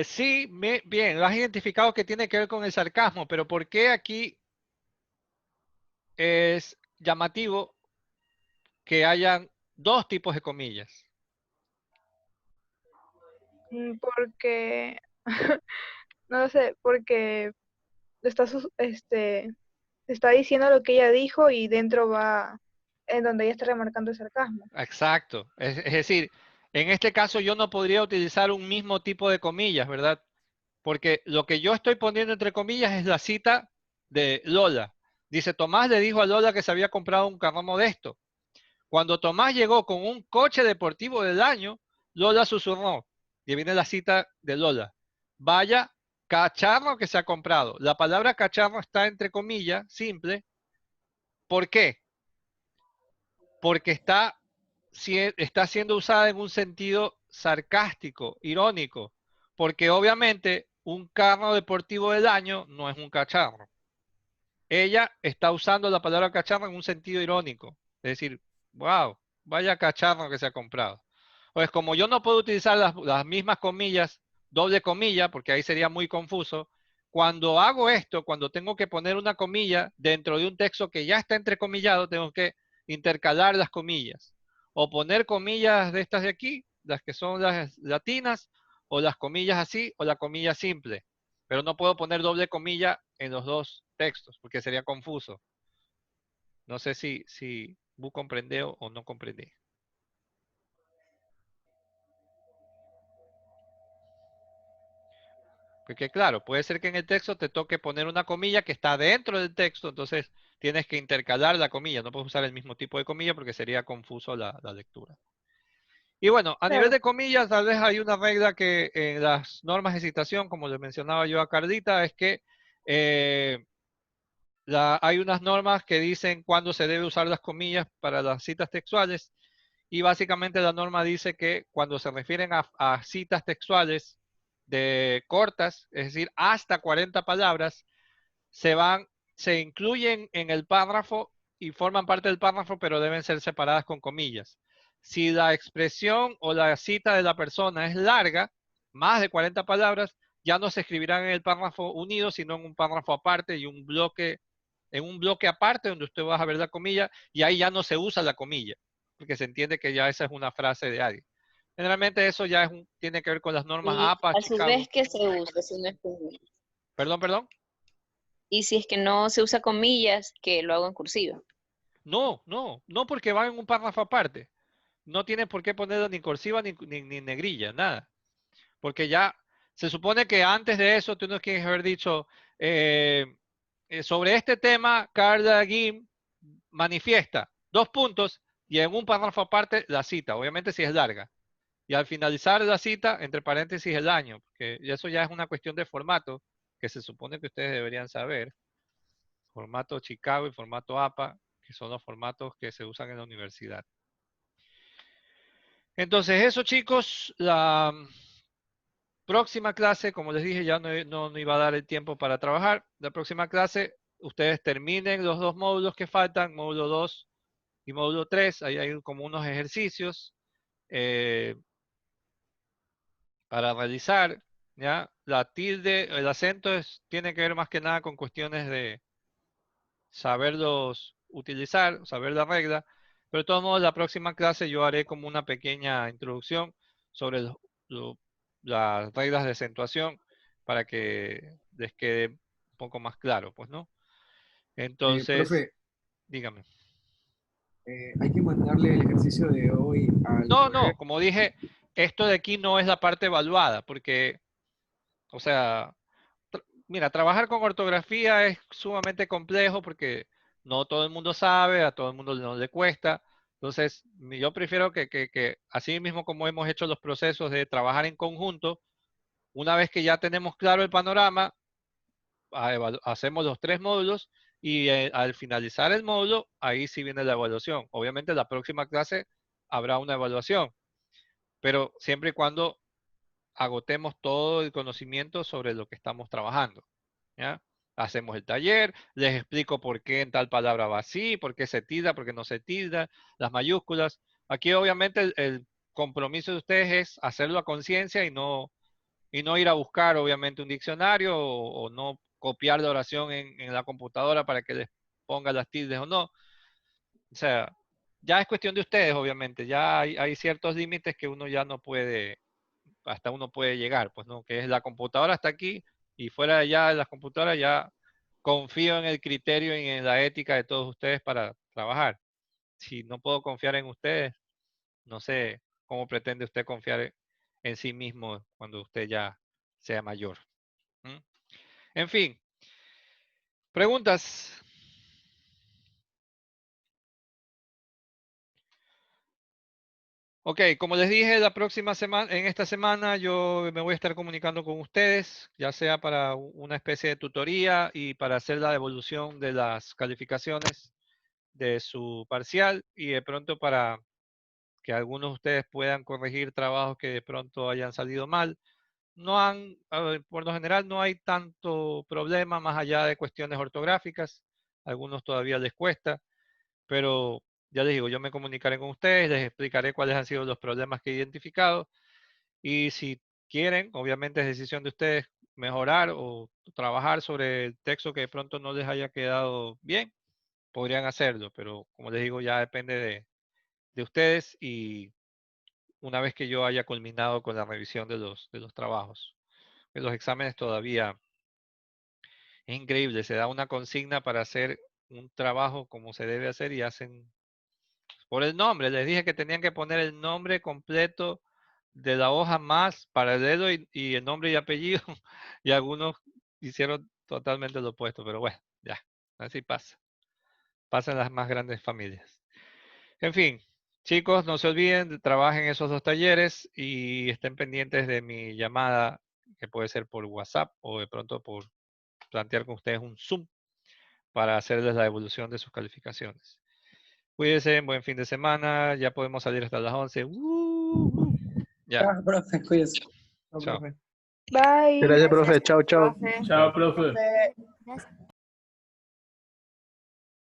Sí, bien, lo has identificado que tiene que ver con el sarcasmo, pero ¿por qué aquí es llamativo que hayan dos tipos de comillas? Porque, no lo sé, porque está diciendo lo que ella dijo y dentro va en donde ella está remarcando el sarcasmo. Exacto. Es decir, en este caso yo no podría utilizar un mismo tipo de comillas, ¿verdad? Porque lo que yo estoy poniendo entre comillas es la cita de Lola. Dice, Tomás le dijo a Lola que se había comprado un carro modesto. Cuando Tomás llegó con un coche deportivo del año, Lola susurró. Y viene la cita de Lola. Vaya cacharro que se ha comprado. La palabra cacharro está entre comillas, simple. ¿Por qué? Porque está siendo usada en un sentido sarcástico, irónico. Porque obviamente un carro deportivo del año no es un cacharro. Ella está usando la palabra cacharro en un sentido irónico. Es decir, wow, vaya cacharro que se ha comprado. Pues como yo no puedo utilizar las mismas comillas, doble comilla, porque ahí sería muy confuso, cuando hago esto, cuando tengo que poner una comilla dentro de un texto que ya está entrecomillado, tengo que intercalar las comillas. O poner comillas de estas de aquí, las que son las latinas, o las comillas así, o la comilla simple. Pero no puedo poner doble comilla en los dos textos, porque sería confuso. No sé si vos comprendés o no comprendés. Porque claro, puede ser que en el texto te toque poner una comilla que está dentro del texto, entonces tienes que intercalar la comilla. No puedes usar el mismo tipo de comilla porque sería confuso la lectura. Y bueno, a nivel de comillas, tal vez hay una regla que en las normas de citación, como le mencionaba yo a Cardita, es que hay unas normas que dicen cuándo se debe usar las comillas para las citas textuales. Y básicamente la norma dice que cuando se refieren a citas textuales de cortas, es decir, hasta 40 palabras, se incluyen en el párrafo y forman parte del párrafo, pero deben ser separadas con comillas. Si la expresión o la cita de la persona es larga, más de 40 palabras, ya no se escribirán en el párrafo unido, sino en un párrafo aparte y en un bloque aparte donde usted va a ver la comilla y ahí ya no se usa la comilla, porque se entiende que ya esa es una frase de alguien. Generalmente eso ya tiene que ver con las normas Y APA, a su Chicago. vez, ¿qué se usa si no es comillas? Perdón. Y si es que no se usa comillas, que lo hago en cursiva. No, porque va en un párrafo aparte. No tienes por qué ponerlo ni cursiva ni negrilla, nada. Porque ya se supone que antes de eso tú no quieres haber dicho sobre este tema, Carla Guim manifiesta 2 puntos y en un párrafo aparte la cita, obviamente si es larga. Y al finalizar la cita, entre paréntesis el año, porque eso ya es una cuestión de formato que se supone que ustedes deberían saber. Formato Chicago y formato APA, que son los formatos que se usan en la universidad. Entonces eso, chicos, la próxima clase, como les dije, ya no iba a dar el tiempo para trabajar. La próxima clase, ustedes terminen los 2 módulos que faltan, módulo 2 y módulo 3. Ahí hay como unos ejercicios para realizar. ¿Ya? La tilde, el acento tiene que ver más que nada con cuestiones de saberlos utilizar, saber la regla. Pero de todos modos, la próxima clase yo haré como una pequeña introducción sobre las reglas de acentuación para que les quede un poco más claro, pues, ¿no? Entonces, profe, dígame. hay que mandarle el ejercicio de hoy al correo. No, como dije, esto de aquí no es la parte evaluada, porque, o sea, mira, trabajar con ortografía es sumamente complejo porque no todo el mundo sabe, a todo el mundo no le cuesta. Entonces, yo prefiero que así mismo como hemos hecho los procesos de trabajar en conjunto, una vez que ya tenemos claro el panorama, hacemos los 3 módulos y al finalizar el módulo, ahí sí viene la evaluación. Obviamente la próxima clase habrá una evaluación, pero siempre y cuando agotemos todo el conocimiento sobre lo que estamos trabajando. ¿Ya? Hacemos el taller, les explico por qué en tal palabra va así, por qué se tilda, por qué no se tilda, las mayúsculas. Aquí obviamente el compromiso de ustedes es hacerlo a conciencia y no ir a buscar obviamente un diccionario o no copiar la oración en la computadora para que les ponga las tildes o no. O sea, ya es cuestión de ustedes obviamente, ya hay ciertos límites que uno ya no puede, hasta uno puede llegar, pues no, que es la computadora hasta aquí y fuera de allá de las computadoras ya confío en el criterio y en la ética de todos ustedes para trabajar. Si no puedo confiar en ustedes, no sé cómo pretende usted confiar en sí mismo cuando usted ya sea mayor. ¿Mm? En fin, preguntas. Ok, como les dije, la próxima semana, en esta semana yo me voy a estar comunicando con ustedes, ya sea para una especie de tutoría y para hacer la devolución de las calificaciones de su parcial y de pronto para que algunos de ustedes puedan corregir trabajos que de pronto hayan salido mal. Por lo general no hay tanto problema más allá de cuestiones ortográficas, algunos todavía les cuesta, pero ya les digo, yo me comunicaré con ustedes, les explicaré cuáles han sido los problemas que he identificado y si quieren, obviamente es decisión de ustedes mejorar o trabajar sobre el texto que de pronto no les haya quedado bien, podrían hacerlo, pero como les digo, ya depende de ustedes y una vez que yo haya culminado con la revisión de los trabajos. En los exámenes todavía es increíble, se da una consigna para hacer un trabajo como se debe hacer y hacen por el nombre. Les dije que tenían que poner el nombre completo de la hoja más paralelo y el nombre y apellido y algunos hicieron totalmente lo opuesto, pero bueno, ya, así pasa. Pasa en las más grandes familias. En fin, chicos, no se olviden, trabajen esos 2 talleres y estén pendientes de mi llamada, que puede ser por WhatsApp o de pronto por plantear con ustedes un Zoom para hacerles la evolución de sus calificaciones. Cuídense, buen fin de semana, ya podemos salir hasta las 11. Ya. Chao, profe, cuídese. Chao. Bye. Gracias, profe. Chao, chao. Chao, profe.